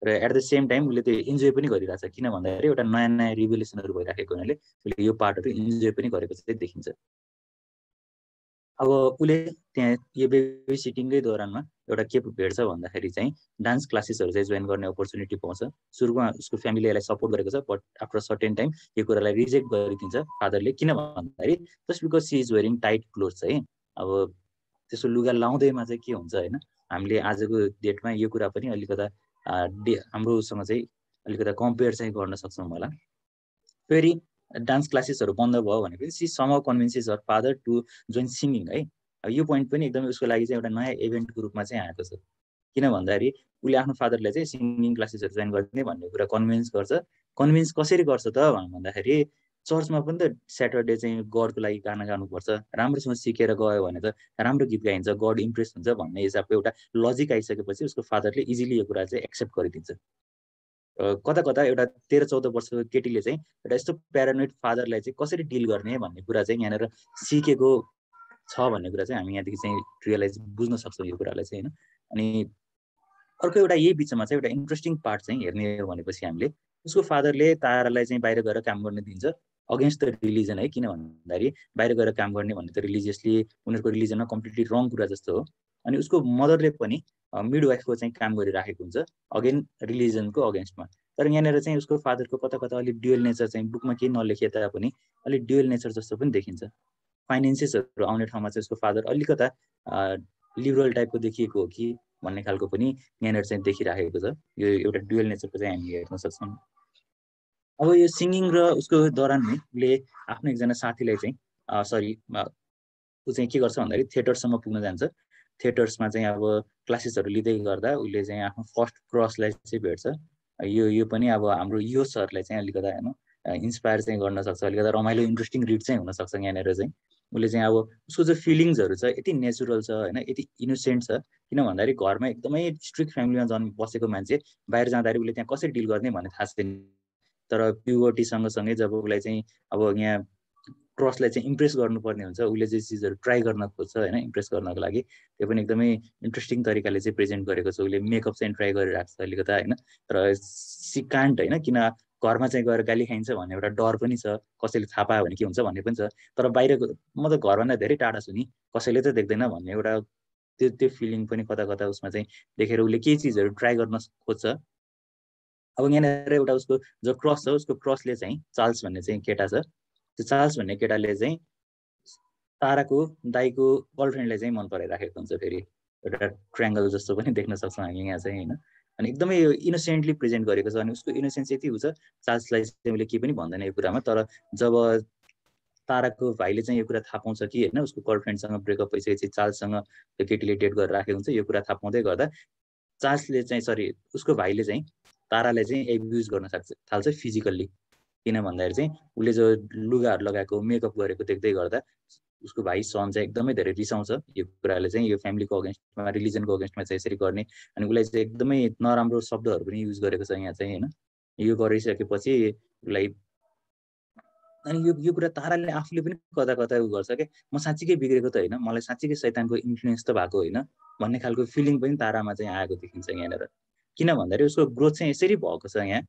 र एट द सेम टाइम उसले त्यो इन्जोय पनि गरिरहेछ, किन भन्दाखेरि एउटा नयाँ नयाँ रिभोल्युसनहरू भइराखेको हुनाले उसले यो पार्टहरू इन्जोय पनि गरेको चाहिँ देखिन्छ। अब उसले त्यहाँ यो बेबी सिटिङकै दौरानमा एउटा के भेट्छ भन्दाखेरि चाहिँ डान्स क्लासेसहरू चाहिँ जोइन गर्ने अपर्च्युनिटी पाउँछ। सुरुमा उसको फ्यामिलीले यसलाई सपोर्ट गरेको छ, बट आफ्टर सर्टेन टाइम यो कुरालाई रिजेक्ट गरिदिन्छ फादरले। किन भन्दाखेरि just because C is wearing tight clothes है। अब त्यसो लुगा लाउँदैमा चाहिँ के हुन्छ होइन, हामीले आजको डेटमा यो कुरा पनि अलिकता हाम्रोसँग चाहिँ अलिकता कम्पेयर चाहिँ गर्न सक्छौँ होला। फेरि डान्स क्लासेसहरू बन्द भयो भनेपछि she somehow convinces her father to join singing है। यो पोइन्ट पनि एकदमै उसको लागि चाहिँ एउटा नयाँ इभेन्टको रूपमा चाहिँ आएको छ। किन भन्दाखेरि उसले आफ्नो फादरलाई चाहिँ सिङ्गिङ क्लासेसहरू जोइन गर्ने भन्ने कुरा कन्भिन्स गर्छ। कन्भिन्स कसरी गर्छ त भन्दाखेरि चर्चमा पनि त स्याटरडे चाहिँ गडको लागि गाना गानुपर्छ, राम्रोसँग सिकेर गयो भने त राम्रो गीत गाइन्छ, गड इम्प्रेस हुन्छ भन्ने हिसाबको एउटा लजिक आइसकेपछि उसको फादरले इजिली यो कुरा चाहिँ एक्सेप्ट गरिदिन्छ। कता कता एउटा 13-14 वर्षको केटीले चाहिँ एउटा यस्तो प्यारानोइड फादरलाई चाहिँ कसरी डिल गर्ने भन्ने कुरा चाहिँ यहाँनिर सिकेको छ भन्ने कुरा चाहिँ हामी यहाँदेखि चाहिँ रियलाइज बुझ्न सक्छौँ यो कुरालाई चाहिँ होइन। अनि अर्को एउटा यही बिचमा चाहिँ एउटा इन्ट्रेस्टिङ पार्ट चाहिँ हेर्ने हो भनेपछि हामीले उसको फादरले तारालाई चाहिँ बाहिर गएर काम गर्ने दिन्छ अगेन्स्ट द रिलिजन है। किन भन्दाखेरि बाहिर गएर काम गर्ने भन्ने त रिलिजियसली उनीहरूको रिलिजनमा कम्प्लिटली रङ कुरा जस्तो हो। अनि उसको मदरले पनि मिडवाइफको चाहिँ काम गरिराखेको हुन्छ अगेन रिलिजनको अगेन्स्टमा। तर यहाँनिर चाहिँ उसको फादरको कता कता अलिक ड्युअल नेचर चाहिँ बुकमा केही नलेखे तापनि अलिक ड्युअल नेचर जस्तो पनि देखिन्छ। फाइनेन्सेसहरू आउने ठाउँमा चाहिँ उसको फादर अलिकता लिबरल टाइपको देखिएको हो कि भन्ने खालको पनि यहाँनिर चाहिँ देखिराखेको छ। यो एउटा ड्युअल नेचरको चाहिँ हामी हेर्न सक्छौँ। अब यो सिङ्गिङ र उसको दौरानमै उसले आफ्नो एकजना साथीलाई चाहिँ ऊ चाहिँ के गर्छ भन्दाखेरि थिएटरसम्म पुग्न जान्छ। थिएटर्समा चाहिँ अब क्लासेसहरू लिँदै गर्दा उसले चाहिँ आफ्नो फर्स्ट क्रसलाई चाहिँ भेट्छ। यो पनि अब हाम्रो यो सरलाई चाहिँ अलिकता होइन इन्सपायर चाहिँ गर्न सक्छ, अलिकता रमाइलो इन्ट्रेस्टिङ रिड चाहिँ हुनसक्छ। यहाँनिर चाहिँ उसले चाहिँ अब उसको जो फिलिङ्सहरू छ यति नेचुरल छ होइन, यति इनोसेन्ट छ। किन भन्दाखेरि घरमा एकदमै स्ट्रिक्ट फ्यामिलीमा बसेको मान्छे बाहिर जाँदाखेरि उसले त्यहाँ कसरी डिल गर्ने भन्ने थाहा छैन। तर प्युबर्टी सँगसँगै जब उसलाई चाहिँ अब यहाँ क्रसलाई चाहिँ इम्प्रेस गर्नुपर्ने हुन्छ, उसले चाहिँ चिजहरू ट्राई गर्न खोज्छ होइन इम्प्रेस गर्नको लागि। त्यो पनि एकदमै इन्ट्रेस्टिङ तरिकाले चाहिँ प्रेजेन्ट गरेको छ। उसले मेकअप चाहिँ ट्राई गरिरहेको छ अलिकता होइन, तर सिकान्ट होइन, किन घरमा चाहिँ गएर गाली खाइन्छ भन्ने एउटा डर पनि छ, कसैले थाहा पायो भने के हुन्छ भन्ने पनि छ। तर बाहिरको म त घरभन्दा धेरै टाढा छु नि, कसैले त देख्दैन भन्ने एउटा त्यो फिलिङ पनि कता कता उसमा चाहिँ देखेर उसले केही चिजहरू ट्राई गर्न खोज्छ। अब यहाँनिर एउटा उसको जो क्रस छ उसको क्रसले चाहिँ चार्ल्स भन्ने चाहिँ केटा छ, त्यो चार्ल्स भन्ने केटाले चाहिँ ताराको दाईको गर्लफ्रेन्डलाई चाहिँ मन पराइराखेको हुन्छ। फेरि एउटा ट्रायङ्गल जस्तो पनि देख्न सक्छौँ हामी यहाँ चाहिँ होइन। अनि एकदमै इनोसेन्टली प्रेजेन्ट गरेको छ। अनि उसको इनोसेन्स यति हुन्छ चार्ल्सलाई चाहिँ उसले केही पनि भन्दैन यो कुरामा। तर जब ताराको भाइले चाहिँ यो कुरा थाहा पाउँछ कि होइन उसको गर्लफ्रेन्डसँग ब्रेकअप भइसकेपछि चार्ल्ससँग त्यो केटीले डेट गरेर राखेको हुन्छ, यो कुरा थाहा पाउँदै गर्दा चार्ल्सले चाहिँ उसको भाइले चाहिँ तारालाई चाहिँ एब्युज गर्न थाल्छ फिजिकल्ली। किन भन्दाखेरि चाहिँ उसले जो लुगाहरू लगाएको मेकअप गरेको देख्दै गर्दा उसको भाइ सन चाहिँ एकदमै धेरै रिसाउँछ यो कुराले चाहिँ, यो फ्यामिलीको अगेन्स्टमा रिलिजनको अगेन्स्टमा चाहिँ यसरी गर्ने। अनि उसलाई चाहिँ एकदमै नराम्रो शब्दहरू पनि युज गरेको छ यहाँ चाहिँ होइन। यो गरिसकेपछि उसलाई अनि यो कुरा ताराले आफूले पनि कता कता उ गर्छ क्या, म साँच्चीकै बिग्रेको त होइन, मलाई साँच्चीकै शैतानको इन्फ्लुएन्स त भएको होइन भन्ने खालको फिलिङ पनि तारामा चाहिँ आएको देखिन्छ यहाँनिर। किन भन्दाखेरि उसको ग्रोथ चाहिँ यसरी भएको छ। यहाँ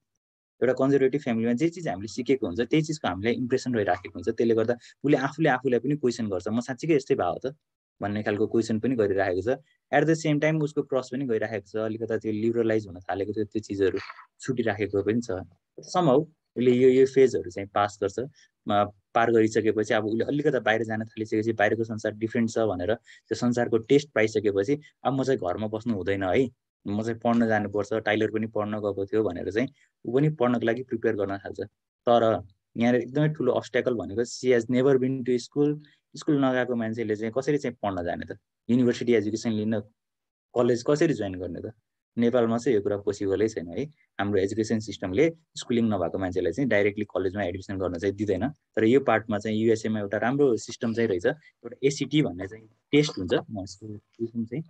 एउटा कन्जर्भेटिभ फ्यामिलीमा जे चिज हामीले सिकेको हुन्छ त्यही चिजको हामीलाई इम्प्रेसन रहिराखेको हुन्छ, त्यसले गर्दा उसले आफूलाई पनि क्वेसन गर्छ, म साँच्चीकै यस्तै भयो त भन्ने खालको क्वेसन पनि गरिराखेको छ। एट द सेम टाइम उसको क्रस पनि गइराखेको छ, अलिकता त्यो लिबरलाइज हुन थालेको थियो, त्यो चिजहरू छुटिराखेको पनि छ। समहाउ उसले यो फेजहरू चाहिँ पास गर्छ। पार गरिसकेपछि अब उसले अलिकता बाहिर जान थालिसकेपछि बाहिरको संसार डिफ्रेन्ट छ भनेर त्यो संसारको टेस्ट पाइसकेपछि अब म चाहिँ घरमा बस्नु हुँदैन है, म चाहिँ पढ्न जानुपर्छ, टाइलर पनि पढ्न गएको थियो भनेर चाहिँ ऊ पनि पढ्नको लागि प्रिपेयर गर्न थाल्छ। तर यहाँ एकदमै ठुलो अब्स्ट्याकल भनेको she has never been to school नगएको मान्छेले चाहिँ कसरी चाहिँ पढ्न जाने त, युनिभर्सिटी एजुकेसन लिन कलेज कसरी जोइन गर्ने त, नेपालमा चाहिँ यो कुरा पोसिबलै छैन है। हाम्रो एजुकेसन सिस्टमले स्कुलिङ नभएको मान्छेलाई चाहिँ डाइरेक्टली कलेजमा एडमिसन गर्न चाहिँ दिँदैन। तर यो पार्टमा चाहिँ युएसएमा एउटा राम्रो सिस्टम चाहिँ रहेछ, एउटा एसिटी भन्ने चाहिँ टेस्ट हुन्छ, चाहिँ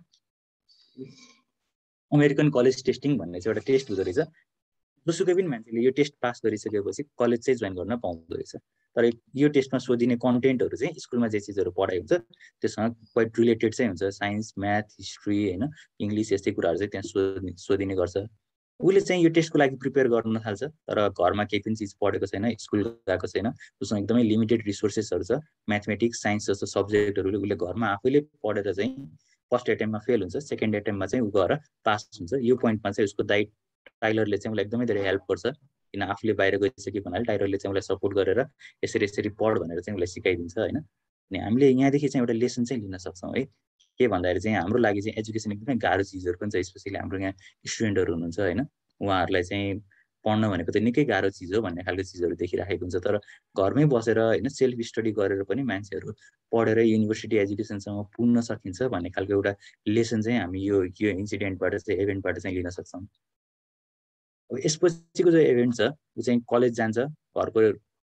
अमेरिकन कलेज टेस्टिङ भन्ने चाहिँ एउटा टेस्ट हुँदो रहेछ। जोसुकै पनि मान्छेले यो टेस्ट पास गरिसकेपछि कलेज चाहिँ जोइन गर्न पाउँदो रहेछ। तर यो टेस्टमा सोधिने कन्टेन्टहरू चाहिँ स्कुलमा जे चिजहरू पढाइ हुन्छ त्योसँग क्वाइट रिलेटेड चाहिँ हुन्छ, साइन्स, म्याथ, हिस्ट्री होइन, इङ्ग्लिस यस्तै कुराहरू चाहिँ त्यहाँ सोधिने गर्छ। उसले चाहिँ यो टेस्टको लागि प्रिपेयर गर्न थाल्छ, तर घरमा केही पनि चिज पढेको छैन, स्कुल गएको छैन, उसँग एकदमै लिमिटेड रिसोर्सेसहरू छ, म्याथमेटिक्स, साइन्स जस्तो सब्जेक्टहरूले उसले घरमा आफैले पढेर चाहिँ फर्स्ट एटेम्पमा फेल हुन्छ, सेकेन्ड एटेम्पमा चाहिँ ऊ गएर पास हुन्छ। यो पोइन्टमा चाहिँ उसको दाइ टाइलरले चाहिँ उसलाई एकदमै धेरै हेल्प गर्छ, किन आफूले बाहिर गइसक्यो भन्नाले टाइलरले चाहिँ उसलाई सपोर्ट गरेर यसरी यसरी पढ भनेर चाहिँ उसलाई सिकाइदिन्छ होइन। अनि हामीले यहाँदेखि चाहिँ एउटा लेसन चाहिँ लिन सक्छौँ है, के भन्दाखेरि चाहिँ हाम्रो लागि चाहिँ एजुकेसन एकदमै गाह्रो चिजहरू पनि छ, स्पेसली हाम्रो यहाँ स्टुडेन्टहरू हुनुहुन्छ होइन, उहाँहरूलाई चाहिँ पढ्न भनेको त निकै गाह्रो चिज हो भन्ने खालको चिजहरू देखिराखेको हुन्छ। तर घरमै बसेर होइन सेल्फ स्टडी गरेर पनि मान्छेहरू पढेर युनिभर्सिटी एजुकेसनसँग पुग्न सकिन्छ भन्ने खालको एउटा लेसन चाहिँ हामी यो इन्सिडेन्टबाट चाहिँ इभेन्टबाट चाहिँ लिन सक्छौँ। अब यसपछिको जो इभेन्ट छ ऊ चाहिँ कलेज जान्छ घरको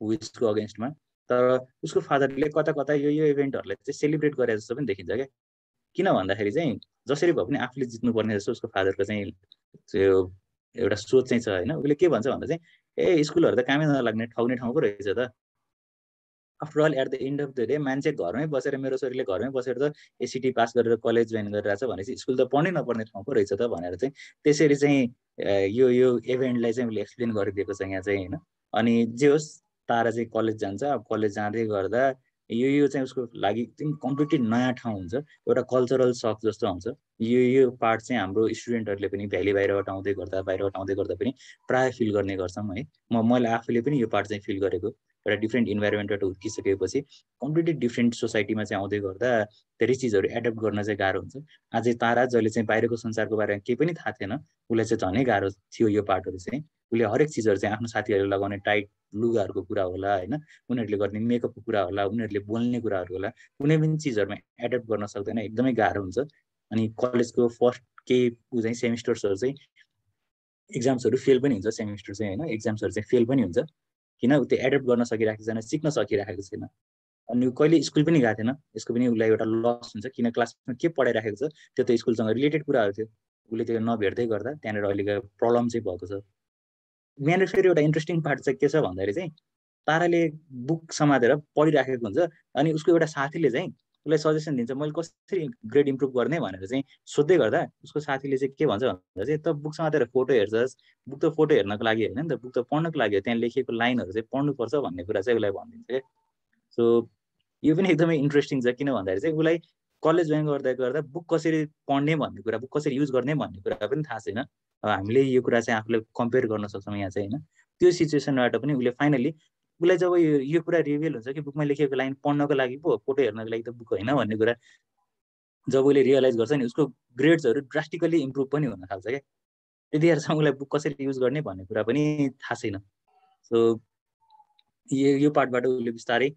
उसको अगेन्स्टमा, तर उसको फादरले कता कता यो इभेन्टहरूलाई चाहिँ सेलिब्रेट गरे जस्तो पनि देखिन्छ क्या। किन भन्दाखेरि चाहिँ जसरी भए पनि आफूले जित्नुपर्ने जस्तो उसको फादरको चाहिँ एउटा सोच चाहिँ छ होइन। उसले के भन्छ भन्दा चाहिँ ए स्कुलहरू त कामै नलाग्ने ठाउँने ठाउँको रहेछ त। After all at the end of the day मान्छे घरमै बसेर, मेरो छोरीले घरमै बसेर त एसिटी पास गरेर कलेज जोइन गरिरहेछ भनेपछि स्कुल त पढ्नै नपर्ने ठाउँको रहेछ त भनेर चाहिँ त्यसरी चाहिँ यो इभेन्टलाई चाहिँ उसले एक्सप्लेन गरिदिएको छ यहाँ चाहिँ होइन। अनि जे होस् तारा चाहिँ कलेज जान्छ, अब कलेज जाँदै गर्दा यो चाहिँ उसको लागि एकदम कम्प्लिटली नयाँ ठाउँ हुन्छ, एउटा कल्चरल सक जस्तो आउँछ। यो पार्ट चाहिँ हाम्रो स्टुडेन्टहरूले पनि बाहिरबाट आउँदै गर्दा पनि प्रायः फिल गर्ने गर्छौँ है। मैले आफूले पनि यो पार्ट चाहिँ फिल गरेको, एउटा डिफ्रेन्ट इन्भाइरोमेन्टबाट हुर्किसकेपछि कम्प्लिटली डिफ्रेन्ट सोसाइटीमा चाहिँ आउँदै गर्दा धेरै चिजहरू एडप्ट गर्न चाहिँ गाह्रो हुन्छ। अझै तारा जसले चाहिँ बाहिरको संसारको बारेमा केही पनि थाहा थिएन, उसलाई चाहिँ झनै गाह्रो थियो यो पार्टहरू चाहिँ। उसले हरेक चिजहरू चाहिँ आफ्नो साथीहरूले लगाउने टाइट लुगाहरूको कुरा होला होइन, उनीहरूले गर्ने मेकअपको कुरा होला, उनीहरूले बोल्ने कुराहरू होला, कुनै पनि चिजहरूमा एडप्ट गर्न सक्दैन, एकदमै गाह्रो हुन्छ। अनि कलेजको फर्स्ट केही चाहिँ सेमिस्टर्सहरू चाहिँ एक्जाम्सहरू फेल पनि हुन्छ, सेमिस्टर चाहिँ होइन एक्जाम्सहरू चाहिँ फेल पनि हुन्छ, किन त्यो एडप्ट गर्न सकिरहेको छैन, सिक्न सकिरहेको छैन। अनि कहिले स्कुल पनि गएको थिएन, यसको पनि उसलाई एउटा लस हुन्छ, किन क्लासमा के पढाइराखेको छ त्यो त स्कुलसँग रिलेटेड कुराहरू थियो, उसले त्यो नभेट्दै गर्दा त्यहाँनिर अहिलेको प्रब्लम चाहिँ भएको छ। यहाँनिर फेरि एउटा इन्ट्रेस्टिङ पार्ट चाहिँ के छ भन्दाखेरि चाहिँ ताराले बुक समातेर पढिराखेको हुन्छ, अनि उसको एउटा साथीले चाहिँ उसलाई सजेसन दिन्छ मैले कसरी ग्रेड इम्प्रुभ गर्ने भनेर चाहिँ सोध्दै गर्दा उसको साथीले चाहिँ के भन्छ भन्दा चाहिँ त बुक समातेर फोटो हेर्छस्, बुक त फोटो हेर्नको लागि होइन नि त, बुक त पढ्नको लागि हो, त्यहाँ लेखिएको लाइनहरू चाहिँ पढ्नुपर्छ भन्ने कुरा चाहिँ उसलाई भनिदिन्छ क्या। सो यो पनि एकदमै इन्ट्रेस्टिङ छ, किन भन्दाखेरि चाहिँ उसलाई कलेज जोइन गर्दा गर्दा बुक कसरी पढ्ने भन्ने कुरा, बुक कसरी युज गर्ने भन्ने कुरा पनि थाहा छैन। अब हामीले यो कुरा चाहिँ आफूलाई कम्पेयर गर्न सक्छौँ यहाँ चाहिँ होइन। त्यो सिचुएसनबाट पनि उसले फाइनली उसलाई जब यो कुरा रिभिल हुन्छ कि बुकमा लेखेको लाइन पढ्नको लागि पो, फोटो हेर्नको लागि त बुक होइन भन्ने कुरा जब उसले रियलाइज गर्छ नि, उसको ग्रेड्सहरू ड्रास्टिकली इम्प्रुभ पनि हुन थाल्छ क्या। त्यतिखेरसम्म उसलाई बुक कसरी युज गर्ने भन्ने कुरा पनि थाहा छैन। सो यो पार्टबाट उसले बिस्तारै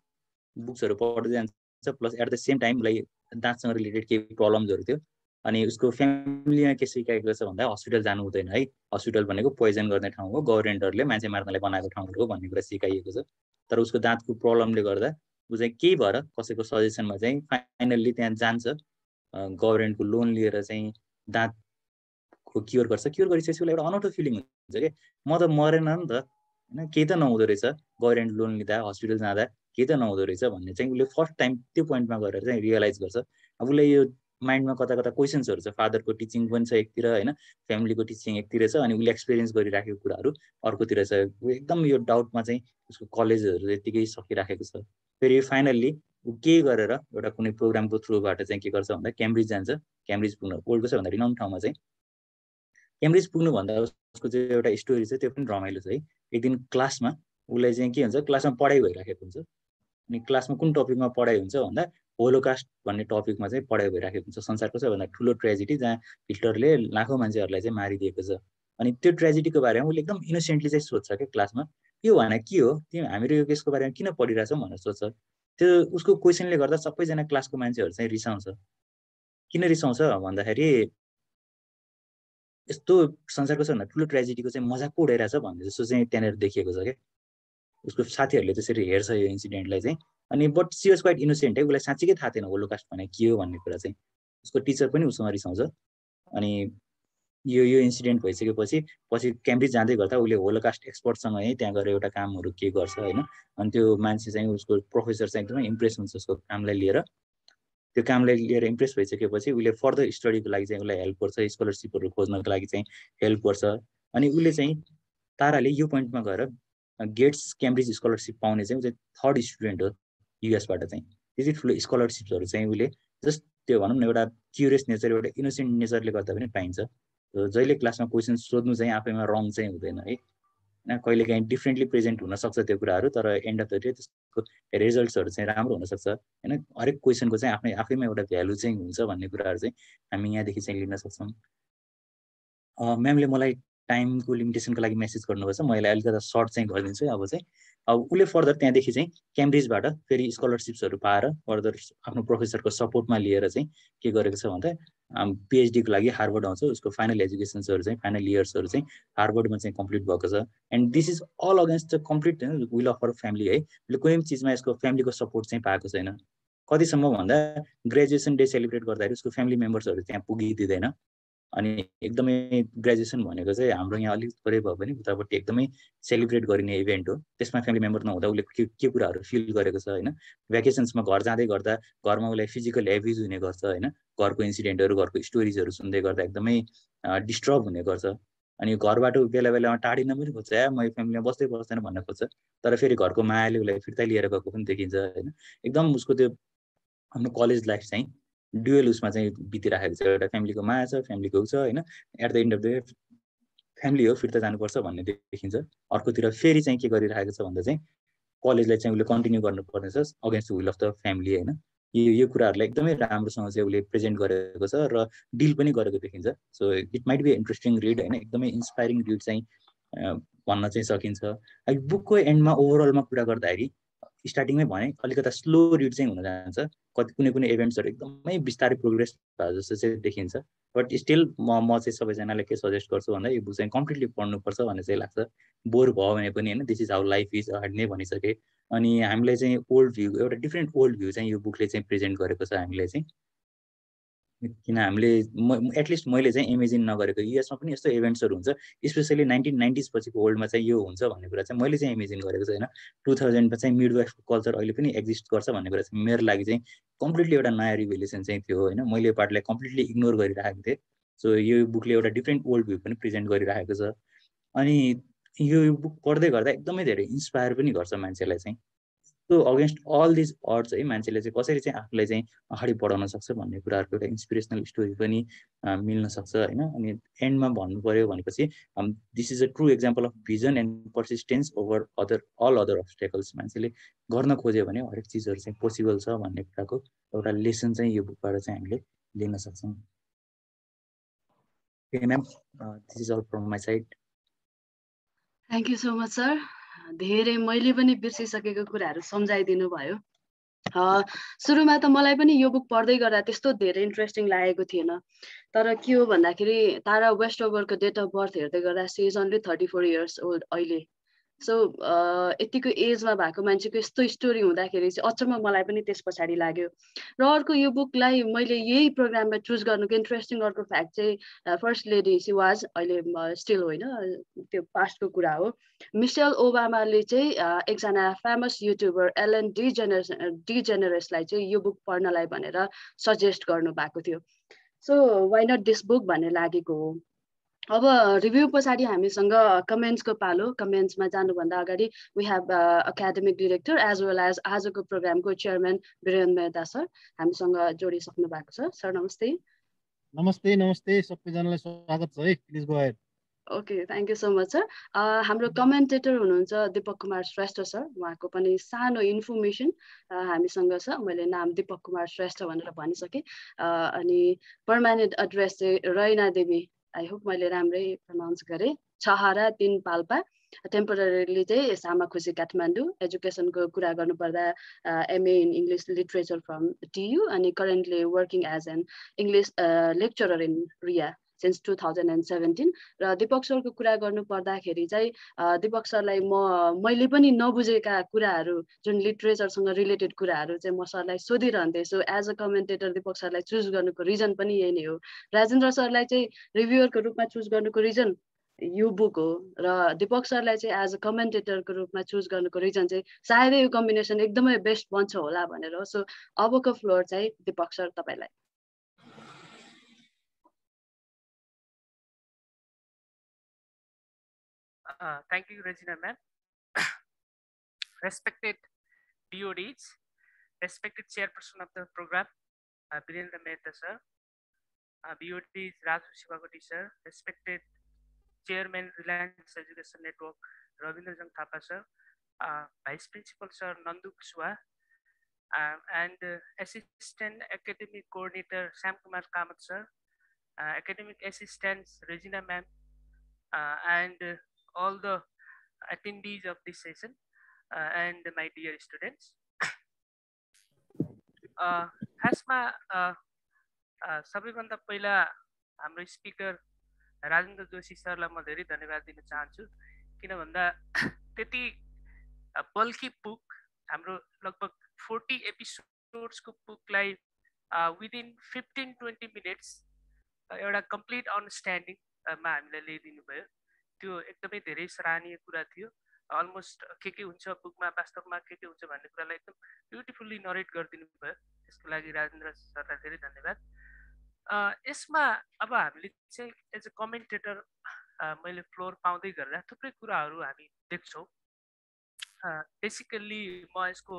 बुक्सहरू पढ्दै जान्छ, plus at the same time उसलाई दाँतसँग रिलेटेड केही प्रब्लम्सहरू थियो। अनि उसको फ्यामिलीमा के सिकाएको छ भन्दा हस्पिटल जानु हुँदैन है, हस्पिटल भनेको पोइजन गर्ने ठाउँ हो, गभर्मेन्टहरूले मान्छे मार्नलाई बनाएको ठाउँहरू हो भन्ने कुरा सिकाइएको छ। तर उसको दाँतको प्रब्लमले गर्दा ऊ चाहिँ केही भएर कसैको सजेसनमा चाहिँ फाइनल्ली त्यहाँ जान्छ, गभर्मेन्टको लोन लिएर चाहिँ दाँतको क्योर गर्छ। क्योर गरिसकेपछि उसलाई एउटा अनौठो फिलिङ हुन्छ कि म त मरेन नि त होइन, केही त नहुँदो रहेछ, गभर्मेन्ट लोन लिँदा हस्पिटल जाँदा केही त नहुँदो रहेछ भन्ने चाहिँ उसले फर्स्ट टाइम त्यो पोइन्टमा गएर चाहिँ रियलाइज गर्छ। अब उसले यो माइन्डमा कता कता क्वेसन्सहरू छ, फादरको टिचिङ पनि छ एकतिर होइन, फ्यामिलीको टिचिङ एकतिर छ, अनि उसले एक्सपिरियन्स गरिराखेको कुराहरू अर्कोतिर छ। ऊ एकदम यो डाउटमा चाहिँ उसको कलेजहरू यत्तिकै सकिराखेको छ। फेरि फाइनल्ली ऊ के गरेर एउटा कुनै प्रोग्रामको थ्रुबाट चाहिँ के गर्छ भन्दा क्याम्ब्रिज जान्छ। क्याम्ब्रिज पुग्नु ओल्डको छ भन्दा रिनाउन्ड ठाउँमा चाहिँ क्याम्ब्रिज पुग्नुभन्दा उसको चाहिँ एउटा स्टोरी छ, त्यो पनि रमाइलो छ है। एक दिन क्लासमा उसलाई चाहिँ के हुन्छ, क्लासमा पढाइ भइराखेको हुन्छ, अनि क्लासमा कुन टपिकमा पढाइ हुन्छ भन्दा होलोकास्ट भन्ने टपिकमा चाहिँ पढाइ भइराखेको हुन्छ, संसारको सबैभन्दा ठुलो ट्रेजेडी जहाँ हिटलरले लाखौँ मान्छेहरूलाई चाहिँ मारिदिएको छ। अनि त्यो ट्रेजेडीको बारेमा उसले एकदम इनोसेन्टली चाहिँ सोध्छ क्या क्लासमा, यो भने के हो, तिमी हामीहरू यो यसको बारेमा किन पढिरहेछौँ भनेर सोध्छ। त्यो उसको क्वेसनले गर्दा सबैजना क्लासको मान्छेहरू चाहिँ रिसाउँछ। किन रिसाउँछ भन्दाखेरि यस्तो संसारको सबभन्दा ठुलो ट्रेजेडीको चाहिँ मजाक पो उडाइरहेछ भन्ने जस्तो चाहिँ त्यहाँनिर देखिएको छ क्या। उसको साथीहरूले त्यसरी हेर्छ यो इन्सिडेन्टलाई चाहिँ। अनि but she was quite innocent है, उसलाई साँच्चीकै थाहा थिएन होलोकास्ट भने के हो भन्ने कुरा चाहिँ। उसको टिचर पनि उसँग रिसाउँछ। अनि यो इन्सिडेन्ट भइसकेपछि पछि क्याम्ब्रिज जाँदै गर्दा उसले होलोकास्ट एक्सपर्टसँग है त्यहाँ गएर एउटा कामहरू के गर्छ होइन। अनि त्यो मान्छे चाहिँ उसको प्रोफेसर चाहिँ एकदमै इम्प्रेस हुन्छ उसको कामलाई लिएर। त्यो कामलाई लिएर इम्प्रेस भइसकेपछि उसले फर्दर स्टडीको लागि चाहिँ उसलाई हेल्प गर्छ, स्कलरसिपहरू खोज्नको लागि चाहिँ हेल्प गर्छ। अनि उसले चाहिँ ताराले यो पोइन्टमा गएर गेट्स क्याम्ब्रिज स्कलरसिप पाउने चाहिँ ऊ चाहिँ 3rd स्टुडेन्ट हो युएसबाट चाहिँ। त्यति ठुलो स्कलरसिप्सहरू चाहिँ उसले जस्ट त्यो भनौँ न एउटा क्युरियस नेचर, एउटा इनोसेन्ट नेचरले गर्दा पनि पाइन्छ। जहिले क्लासमा क्वेसन सोध्नु चाहिँ आफैमा रङ चाहिँ हुँदैन है, कहिले काहीँ डिफ्रेन्टली प्रेजेन्ट हुनसक्छ त्यो कुराहरू, तर एन्ड अफ द डे त्यसको रिजल्ट्सहरू चाहिँ राम्रो हुनसक्छ होइन। हरेक क्वेसनको चाहिँ आफैमा एउटा भ्यालु चाहिँ हुन्छ भन्ने कुराहरू चाहिँ हामी यहाँदेखि चाहिँ लिन सक्छौँ। म्यामले मलाई टाइमको लिमिटेसनको लागि मेसेज गर्नुपर्छ, म यसलाई अलिकति सर्ट चाहिँ गरिदिन्छु। अब चाहिँ उसले फर्दर त्यहाँदेखि चाहिँ क्याम्ब्रिजबाट फेरि स्कलरसिप्सहरू पाएर फर्दर आफ्नो प्रोफेसरको सपोर्टमा लिएर चाहिँ के गरेको छ भन्दा पिएचडीको लागि हार्वर्ड आउँछ। उसको फाइनल एजुकेसन्सहरू चाहिँ फाइनल इयर्सहरू चाहिँ हार्वर्डमा चाहिँ कम्प्लिट भएको छ। And this is all against the complete will of her family है। उसले कुनै पनि चिजमा यसको फ्यामिलीको सपोर्ट चाहिँ पाएको छैन। कतिसम्म भन्दा ग्रेजुएसन डे सेलिब्रेट गर्दाखेरि उसको फ्यामिली मेम्बर्सहरू त्यहाँ पुगिदिँदैन। अनि एकदमै ग्रेजुएसन भनेको चाहिँ हाम्रो यहाँ अलिक थोरै भए पनि उतापट्टि एकदमै सेलिब्रेट गरिने इभेन्ट हो। त्यसमा फ्यामिली मेम्बर नहुँदा उसले के कुराहरू फिल गरेको छ होइन। भ्याकेसन्समा घर जाँदै गर्दा घरमा उसलाई फिजिकल एब्युज हुने गर्छ होइन। घरको इन्सिडेन्टहरू, घरको स्टोरिजहरू सुन्दै गर्दा एकदमै डिस्टर्ब हुने गर्छ। अनि घरबाट बेला बेलामा टाढिन पनि खोज्छ, म यो फ्यामिलीमा बस्दै बस्दैन भन्न खोज्छ, तर फेरि घरको मायाले उसलाई फिर्ता लिएर गएको पनि देखिन्छ होइन। एकदम उसको त्यो आफ्नो कलेज लाइफ चाहिँ डुएल उसमा चाहिँ बितिराखेको छ। एउटा फ्यामिलीको माया छ, फ्यामिलीको छ होइन, at the end of the family हो, फिर्ता जानुपर्छ भन्ने देखिन्छ। अर्कोतिर फेरि चाहिँ के गरिरहेको छ भन्दा चाहिँ कलेजलाई चाहिँ उसले कन्टिन्यू गर्नुपर्ने छ against will of the family होइन। यो कुराहरूलाई एकदमै राम्रोसँग चाहिँ उसले प्रेजेन्ट गरेको छ र डिल पनि गरेको देखिन्छ। So it might be interesting read होइन, एकदमै इन्सपायरिङ रिड चाहिँ भन्न चाहिँ सकिन्छ। बुकको एन्डमा ओभरअलमा कुरा गर्दाखेरि स्टार्टिङमै भने अलिकति स्लो रिड चाहिँ हुन जान्छ। कुनै इभेन्ट्सहरू एकदमै बिस्तारै प्रोग्रेस भयो जस्तो चाहिँ देखिन्छ। बट स्टिल म चाहिँ सबैजनालाई के सजेस्ट गर्छु भन्दा यो बुक चाहिँ कम्प्लिटली पढ्नुपर्छ भन्ने चाहिँ लाग्छ। बोर भयो भने पनि होइन, this is how life is नै भनिसके। अनि हामीलाई चाहिँ ओल्ड भ्यू, एउटा डिफ्रेन्ट ओल्ड भ्यू चाहिँ यो बुकले चाहिँ प्रेजेन्ट गरेको छ हामीलाई चाहिँ। किन हामीले एटलिस्ट मैले चाहिँ इमेजिन नगरेको युएसमा पनि यस्तो इभेन्ट्सहरू हुन्छ, स्पेसली 1990s पछिको वर्ल्डमा चाहिँ यो हुन्छ भन्ने कुरा चाहिँ मैले चाहिँ इमेजिन गरेको छैन। 2000मा चाहिँ मिडवाइफको कल्चर अहिले पनि एक्जिस्ट गर्छ भन्ने कुरा चाहिँ मेरो लागि चाहिँ कम्प्लिटली एउटा नयाँ रिभेलेसन चाहिँ थियो होइन। मैले यो पार्टलाई कम्प्लिटली इग्नोर गरिरहेको थिएँ। सो यो बुकले एउटा डिफ्रेन्ट वर्ल्ड भ्यू पनि प्रेजेन्ट गरिरहेको छ। अनि यो बुक पढ्दै गर्दा एकदमै धेरै इन्सपायर पनि गर्छ मान्छेलाई चाहिँ। सो अगेन्स्ट अल दिज अर्ड्स है, मान्छेले चाहिँ कसरी चाहिँ आफूलाई चाहिँ अगाडि बढाउन सक्छ भन्ने कुराहरूको एउटा इन्सपिरेसनल स्टोरी पनि मिल्न सक्छ होइन। अनि एन्डमा भन्नु पर्यो भनेपछि this is a true example of vision and persistence over all other obstacles. मान्छेले गर्न खोज्यो भने हरेक चिजहरू चाहिँ पोसिबल छ भन्ने कुराको एउटा लेसन चाहिँ यो बुकबाट चाहिँ हामीले लिन सक्छौँ। Okay ma'am, this is all from my side. Thank you so much sir. धेरै मैले पनि बिर्सिसकेको कुराहरू सम्झाइदिनु भयो। सुरुमा त मलाई पनि यो बुक पढ्दै गर्दा त्यस्तो धेरै इन्ट्रेस्टिङ लागेको थिएन। तर के हो भन्दाखेरि तारा वेस्टओभरको डेट अफ बर्थ हेर्दै गर्दा she is only 34 years old अहिले। सो यतिको एजमा भएको मान्छेको यस्तो स्टोरी हुँदाखेरि चाहिँ अचम्म मलाई पनि त्यस पछाडि लाग्यो। र अर्को यो बुकलाई मैले यही प्रोग्राममा चुज गर्नुको इन्ट्रेस्टिङ अर्को फ्याक्ट चाहिँ फर्स्ट लेडी सी वाज, अहिले स्टिल होइन, त्यो पास्टको कुरा हो। मिसेल ओबामाले चाहिँ एकजना फेमस युट्युबर एलन डिजेनरसलाई चाहिँ यो बुक पढ्नलाई भनेर सजेस्ट गर्नु भएको थियो। So why not this book भन्ने लागेको हो। अब रिभ्यू पछाडि हामीसँग कमेन्ट्सको पालो। कमेन्ट्समा जानुभन्दा अगाडि we have academic director as well as आजको प्रोग्रामको चेयरम्यान वीरेन्द्र मेहता सर हामीसँग जोडिसक्नु भएको छ। सर नमस्ते। नमस्ते नमस्ते, सबैजनालाई स्वागत छ है, please go ahead. Okay, thank you so much sir. हाम्रो कमेन्टेटर हुनुहुन्छ दीपक कुमार श्रेष्ठ सर, उहाँको पनि सानो इन्फर्मेसन हामीसँग छ। मैले नाम दीपक कुमार श्रेष्ठ भनेर भनिसकेँ। अनि पर्मानेन्ट एड्रेस चाहिँ रैना देवी, आई होप मैले राम्रै प्रनाउन्स गरेँ, छहरा 3 पाल्पा। टेम्पोररीली चाहिँ सामाखुसी काठमाडौँ। एजुकेसनको कुरा गर्नुपर्दा MA in English literature from TU अनि currently working as an English lecturer in रिया सिन्स 2017। र दीपक सरको कुरा गर्नु पर्दाखेरि चाहिँ दीपक सरलाई मैले पनि नबुझेका कुराहरू जुन लिटरेचरसँग रिलेटेड कुराहरू चाहिँ म सरलाई सोधिरहन्थेँ। So as a commentator Deepak सरलाई चुज गर्नुको रिजन पनि यही नै हो। राजेन्द्र सरलाई चाहिँ रिभ्युअरको रूपमा चुज गर्नुको रिजन यो बुक हो, र दीपक सरलाई चाहिँ एज अ कमेन्टेटरको रूपमा चुज गर्नुको रिजन चाहिँ सायदै यो कम्बिनेसन एकदमै बेस्ट बन्छ होला भनेर हो। सो अबको फ्लोर चाहिँ दीपक सर तपाईँलाई। Thank you, Regina ma'am. Respected BODs, respected chairperson of the program, Birendra Mehta sir, BODs Raju Shivagoti sir, respected chairman Reliance Education Network Ravindra Jang Thapa sir, vice principal sir Nandu Kuswa, and assistant academic coordinator Sam Kumar Kamath sir, academic assistants Regina ma'am, and all the attendees of this session, and my dear students. खासमा सबैभन्दा पहिला हाम्रो स्पिकर राजेन्द्र जोशी सरलाई म धेरै धन्यवाद दिन चाहन्छु, किन भन्दा त्यति बल्की बुक हाम्रो लगभग 40 एपिसोड्सको बुकलाई विदिन 15-20 मिनट्स एउटा कम्प्लिट अन्डरस्ट्यान्डिङमा हामीलाई ल्याइदिनु भयो। त्यो एकदमै धेरै सराहनीय कुरा थियो। अलमोस्ट के हुन्छ बुकमा वास्तवमा के हुन्छ भन्ने कुरालाई एकदम ब्युटिफुल्ली नरेट गरिदिनु भयो। त्यसको लागि राजेन्द्र सरलाई धेरै धन्यवाद। यसमा अब हामीले चाहिँ एज अ कमेन्टेटर मैले फ्लोर पाउँदै गर्दा थुप्रै कुराहरू हामी देख्छौँ। बेसिकल्ली म यसको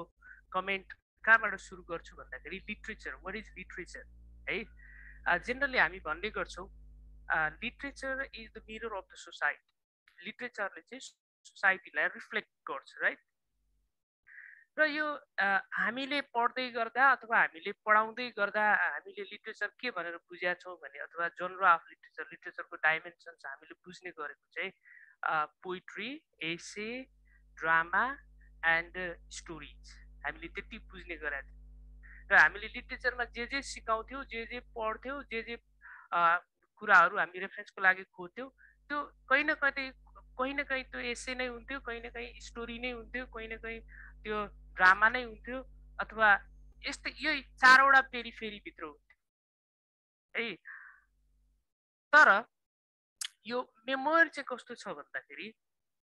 कमेन्ट कहाँबाट सुरु गर्छु भन्दाखेरि लिटरेचर, वाट इज लिटरेचर है। जेनरली हामी भन्ने गर्छौँ literature is the mirror of the society. लिटरेचरले चाहिँ सोसाइटीलाई रिफ्लेक्ट गर्छ, राइट। र यो हामीले पढ्दै गर्दा अथवा हामीले पढाउँदै गर्दा हामीले लिटरेचर के भनेर बुझेका छौँ भने, अथवा जनर अफ लिटरेचर, लिटरेचरको डाइमेन्सन्स हामीले बुझ्ने गरेको चाहिँ poetry, essay, drama and stories हामीले त्यति बुझ्ने गरेका थियौँ। र हामीले लिटरेचरमा जे सिकाउँथ्यौँ, जे पढ्थ्यौँ, जे कुराहरू हामी रेफरेन्सको लागि खोज्थ्यौँ, त्यो कहीँ न कहीँ त्यो एसे नै हुन्थ्यो, कहीँ न कहीँ स्टोरी नै हुन्थ्यो, कहीँ न कहीँ त्यो ड्रामा नै हुन्थ्यो, अथवा यस्तै यही चारवटा पेरिफेरीभित्र हुन्थ्यो है। तर यो मेमोर चाहिँ कस्तो छ भन्दाखेरि,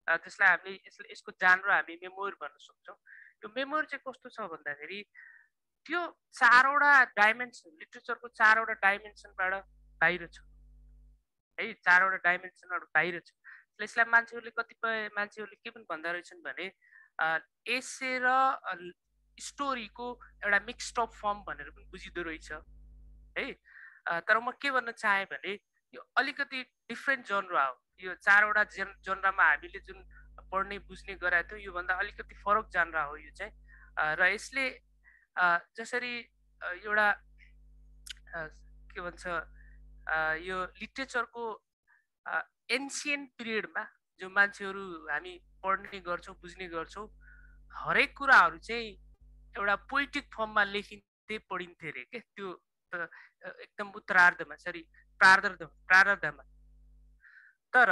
त्यसलाई हामीले यसको जानर हामी मेमोर भन्न सक्छौँ। यो मेमोर चाहिँ कस्तो छ भन्दाखेरि त्यो चारवटा डाइमेन्सन, लिटरेचरको चारवटा डाइमेन्सनबाट बाहिर छ है, चारवटा डाइमेन्सनहरू बाहिर छ। यसलाई मान्छेहरूले कतिपय मान्छेहरूले के पनि भन्दा रहेछन् भने एसे र स्टोरीको एउटा मिक्स्ड अफ फर्म भनेर पनि बुझिँदो रहेछ है। तर म के भन्न चाहेँ भने यो अलिकति डिफ्रेन्ट जनर हो। यो चारवटा जनरमा हामीले जुन पढ्ने बुझ्ने गराएको थियौँ योभन्दा अलिकति फरक जनर हो यो चाहिँ। र यसले जसरी एउटा के भन्छ यो लिटरेचरको एन्सियन्ट पिरियडमा जो मान्छेहरू हामी पढ्ने गर्छौँ बुझ्ने गर्छौँ, हरेक कुराहरू चाहिँ एउटा पोइटिक फर्ममा लेखिन्थे पढिन्थे अरे के, त्यो एकदम उत्तरार्धमा प्रारब्धमा। तर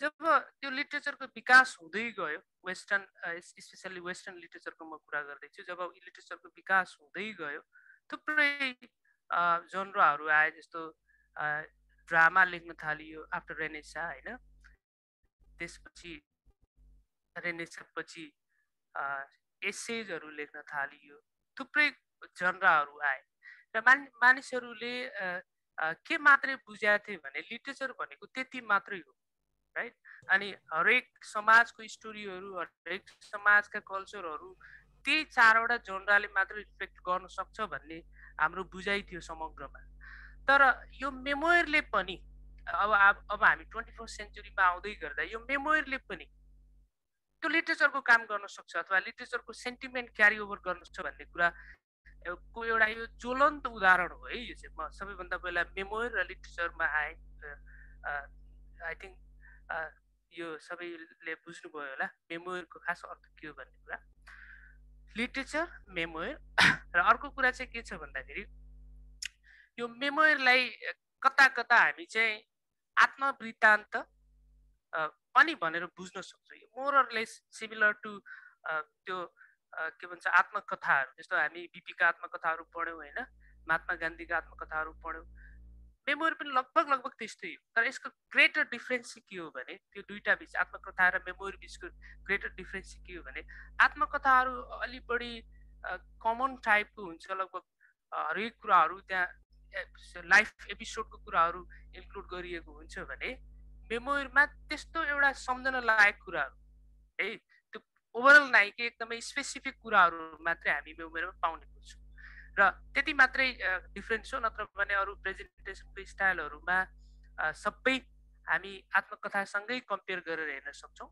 जब त्यो लिटरेचरको विकास हुँदै गयो, वेस्टर्न स्पेसल्ली वेस्टर्न लिटरेचरको म कुरा गर्दैछु, जब लिटरेचरको विकास हुँदै गयो थुप्रै जनरहरू आए, जस्तो ड्रामा लेख्न थालियो आफ्टर रेनेसा होइन, त्यसपछि रेनेसापछि एसेजहरू लेख्न थालियो, थुप्रै जनरहरू आए। र मानिसहरूले के मात्रै बुझेका थिए भने लिटरेचर भनेको त्यति मात्रै हो, राइट। अनि हरेक समाजको स्टोरीहरू, हरेक समाजका कल्चरहरू त्यही चारवटा जनरले मात्रै रिफ्लेक्ट गर्न सक्छ भन्ने हाम्रो बुझाइ थियो समग्रमा। तर यो मेमोयरले पनि अब हामी 21st सेन्चुरीमा आउँदै गर्दा यो मेमोयरले पनि त्यो लिटरेचरको काम गर्न सक्छ अथवा लिटरेचरको सेन्टिमेन्ट क्यारी ओभर गर्न सक्छ भन्ने कुरा को एउटा यो ज्वलन्त उदाहरण हो है। यो चाहिँ म सबैभन्दा पहिला मेमोयर र लिटरेचरमा आएँ। आई थिङ्क यो सबैले बुझ्नुभयो होला मेमोयरको खास अर्थ के हो भन्ने कुरा। लिटरेचर, मेमोयर र अर्को कुरा चाहिँ के छ भन्दाखेरि यो मेमोयरलाई कता कता हामी चाहिँ आत्मवृत्तान्त पनि भनेर बुझ्न सक्छौँ। More or less similar to त्यो के भन्छ आत्मकथाहरू, जस्तो हामी बिपीका आत्मकथाहरू पढ्यौँ होइन, महात्मा गान्धीका आत्मकथाहरू पढ्यौँ, मेमोरी पनि लगभग त्यस्तै हो। तर यसको ग्रेटर डिफ्रेन्स चाहिँ के हो भने त्यो दुईटा बिच, आत्मकथा र मेमोरी बिचको ग्रेटर डिफ्रेन्स चाहिँ के हो भने आत्मकथाहरू अलि बढी कमन टाइपको हुन्छ, लगभग हरेक कुराहरू त्यहाँ लाइफ एपिसोडको कुराहरू इन्क्लुड गरिएको हुन्छ भने मेमोरीमा त्यस्तो एउटा सम्झन लायक कुराहरू है, त्यो ओभरअल नाइ कि एकदमै स्पेसिफिक कुराहरू मात्रै हामी मेमोरीमा पाउने गर्छौँ र त्यति मात्रै डिफ्रेन्स हो। नत्र भने अरू प्रेजेन्टेसनको स्टाइलहरूमा सबै हामी आत्मकथासँगै कम्पेयर गरेर हेर्न सक्छौँ।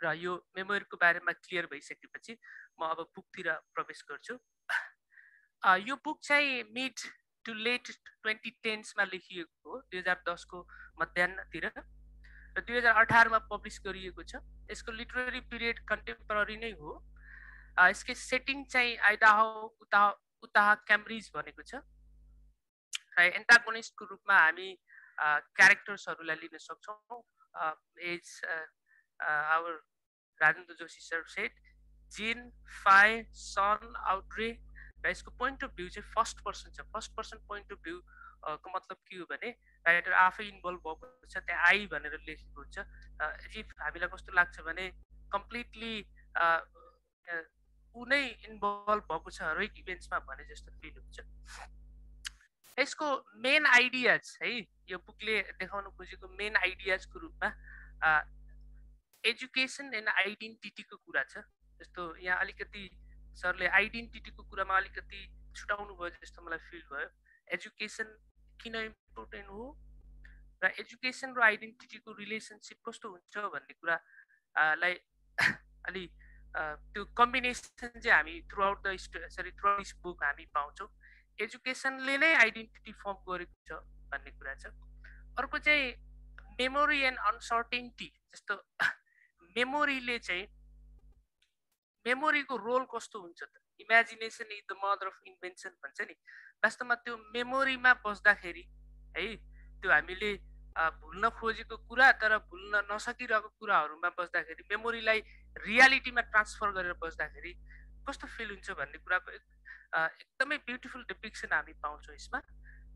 र यो मेमोरीको बारेमा क्लियर भइसकेपछि म अब बुकतिर प्रवेश गर्छु। यो बुक चाहिँ मिड टु लेट 2010s मा लेखिएको हो, 2010 को मध्याहतिर र 2018 मा पब्लिस गरिएको छ। यसको लिटरेरी पिरियड कन्टेम्पोररी नै हो। यसको सेटिङ चाहिँ आइडाहो उताह क्याम्ब्रिज भनेको छ र एन्टागोनिस्टको रूपमा हामी क्यारेक्टर्सहरूलाई लिन सक्छौँ। As our Rajendra Joshi sir said, Gene, Faye, Shawn, Audrey, र यसको पोइन्ट अफ भ्यू चाहिँ फर्स्ट पर्सन छ। First person point of view को मतलब के हो भने राइटर आफै इन्भल्भ भएको छ, त्यहाँ आई भनेर लेखेको हुन्छ। इफ हामीलाई कस्तो लाग्छ भने कम्प्लिटली ऊ नै इन्भल्भ भएको छ हरेक इभेन्ट्समा भने जस्तो फिल हुन्छ। यसको मेन आइडियाज है, यो बुकले देखाउन खोजेको मेन आइडियाजको रूपमा एजुकेसन एन्ड आइडेन्टिटीको कुरा छ। जस्तो यहाँ अलिकति सरले आइडेन्टिटीको कुरामा अलिकति छुटाउनु भयो जस्तो मलाई फिल भयो। एजुकेसन किन इम्पोर्टेन्ट हो र एजुकेसन र आइडेन्टिटीको रिलेसनसिप कस्तो हुन्छ भन्ने कुरालाई अलि त्यो कम्बिनेसन चाहिँ हामी थ्रु आउट दिस बुक हामी पाउँछौँ। एजुकेसनले नै आइडेन्टिटी फर्म गरेको छ भन्ने कुरा छ। अर्को चाहिँ मेमोरी एन्ड अनसर्टेन्टी, जस्तो मेमोरीले चाहिँ मेमोरीको रोल कस्तो हुन्छ त, imagination is the mother of invention भन्छ नि। वास्तवमा त्यो मेमोरीमा बस्दाखेरि है, त्यो हामीले भुल्न खोजेको कुरा तर भुल्न नसकिरहेको कुराहरूमा बस्दाखेरि मेमोरीलाई रियालिटीमा ट्रान्सफर गरेर बस्दाखेरि कस्तो फिल हुन्छ भन्ने कुराको एकदमै ब्युटिफुल डिपिक्सन हामी पाउँछौँ यसमा।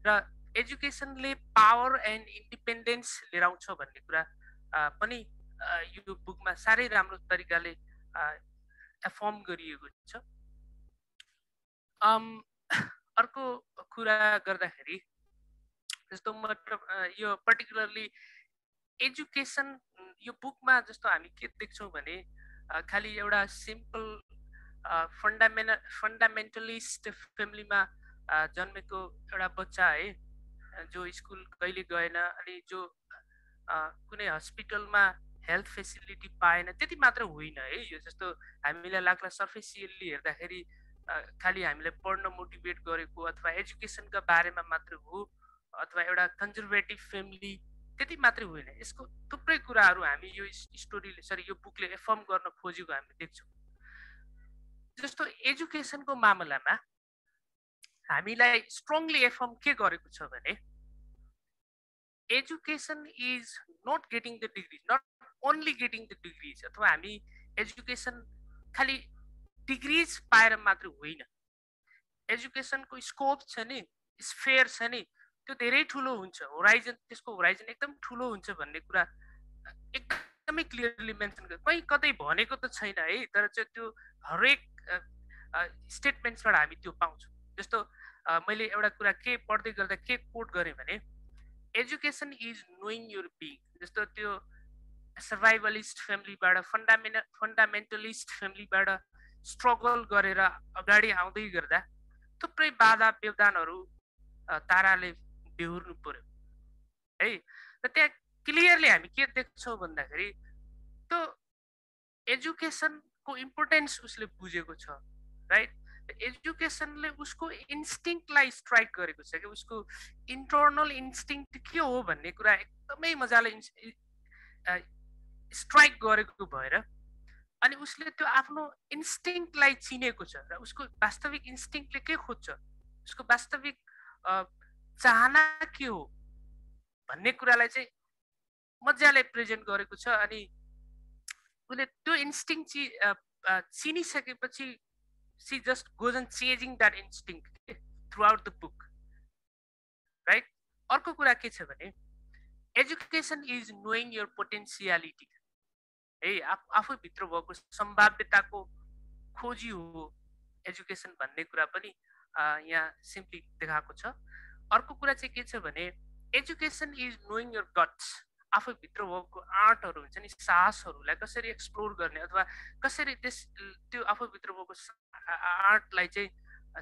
र एजुकेसनले पावर एन्ड इन्डिपेन्डेन्स लिएर आउँछ भन्ने कुरा पनि यो बुकमा साह्रै राम्रो तरिकाले एफर्म गरिएको छ। अर्को कुरा गर्दाखेरि जस्तो मतलब यो पर्टिकुलरली एजुकेसन यो बुकमा जस्तो हामी के देख्छौँ भने खालि एउटा सिम्पल फन्डामेन्टलिस्ट फ्यामिलीमा जन्मेको एउटा बच्चा है, जो स्कुल कहिले गएन अनि जो कुनै हस्पिटलमा हेल्थ फेसिलिटी पाएन, त्यति मात्र होइन है। यो जस्तो हामीलाई लाग्ला सर्फेसियल्ली हेर्दाखेरि खालि हामीलाई पढ्न मोटिभेट गरेको अथवा एजुकेसनका बारेमा मात्र हो अथवा एउटा कन्जर्भेटिभ फ्यामिली, त्यति मात्रै होइन। यसको थुप्रै कुराहरू हामी यो स्टोरीले यो बुकले एफर्म गर्न खोजेको हामी देख्छौँ। जस्तो एजुकेसनको मामलामा हामीलाई स्ट्रङली एफर्म के गरेको छ भने education is not getting the degree, not only getting the degrees, अथवा हामी एजुकेसन खालि डिग्रिज पाएर मात्र होइन। एजुकेसनको स्कोप छ नि, स्फेयर छ नि, त्यो धेरै ठुलो हुन्छ। होराइजन, त्यसको होराइजन एकदम ठुलो हुन्छ भन्ने कुरा एकदमै क्लियरली मेन्सन गर्छ। कहीँ कतै भनेको त छैन है, तर चाहिँ त्यो हरेक स्टेटमेन्ट्सबाट हामी त्यो पाउँछौँ। जस्तो मैले एउटा कुरा के पढ्दै गर्दा के कोट गरेँ भने education is knowing your being. जस्तो त्यो सर्भाइभलिस्ट फ्यामिलीबाट फन्डामेन्टलिस्ट फ्यामिलीबाट स्ट्रगल गरेर अगाडि आउँदै गर्दा थुप्रै बाधा व्यवधानहरू ताराले बेहोर्नु पर्यो है। र त्यहाँ क्लियरली हामी के देख्छौँ भन्दाखेरि त्यो एजुकेसनको इम्पोर्टेन्स उसले बुझेको छ, राइट। एजुकेसनले उसको इन्स्टिङ्क्टलाई स्ट्राइक गरेको छ कि उसको इन्टर्नल इन्स्टिङ्क्ट के हो भन्ने कुरा एकदमै मजाले स्ट्राइक गरेको भएर अनि उसले त्यो आफ्नो इन्स्टिङ्क्टलाई चिनेको छ र उसको वास्तविक इन्स्टिङ्क्टले के खोज्छ, उसको वास्तविक चाहना के हो भन्ने कुरालाई चाहिँ मजाले प्रेजेन्ट गरेको छ। अनि उसले त्यो instinct चिनिसकेपछि she just goes on chasing that instinct throughout the book, right? अर्को कुरा के छ भने education is knowing your potentiality है, आफूभित्र भएको सम्भाव्यताको खोजी हो एजुकेसन भन्ने कुरा पनि यहाँ सिम्पली देखाएको छ। अर्को कुरा चाहिँ के छ भने education is knowing your guts, आफूभित्र भएको आर्टहरू हुन्छ नि, साहसहरूलाई कसरी एक्सप्लोर गर्ने अथवा कसरी त्यो आफूभित्र भएको आर्टलाई चाहिँ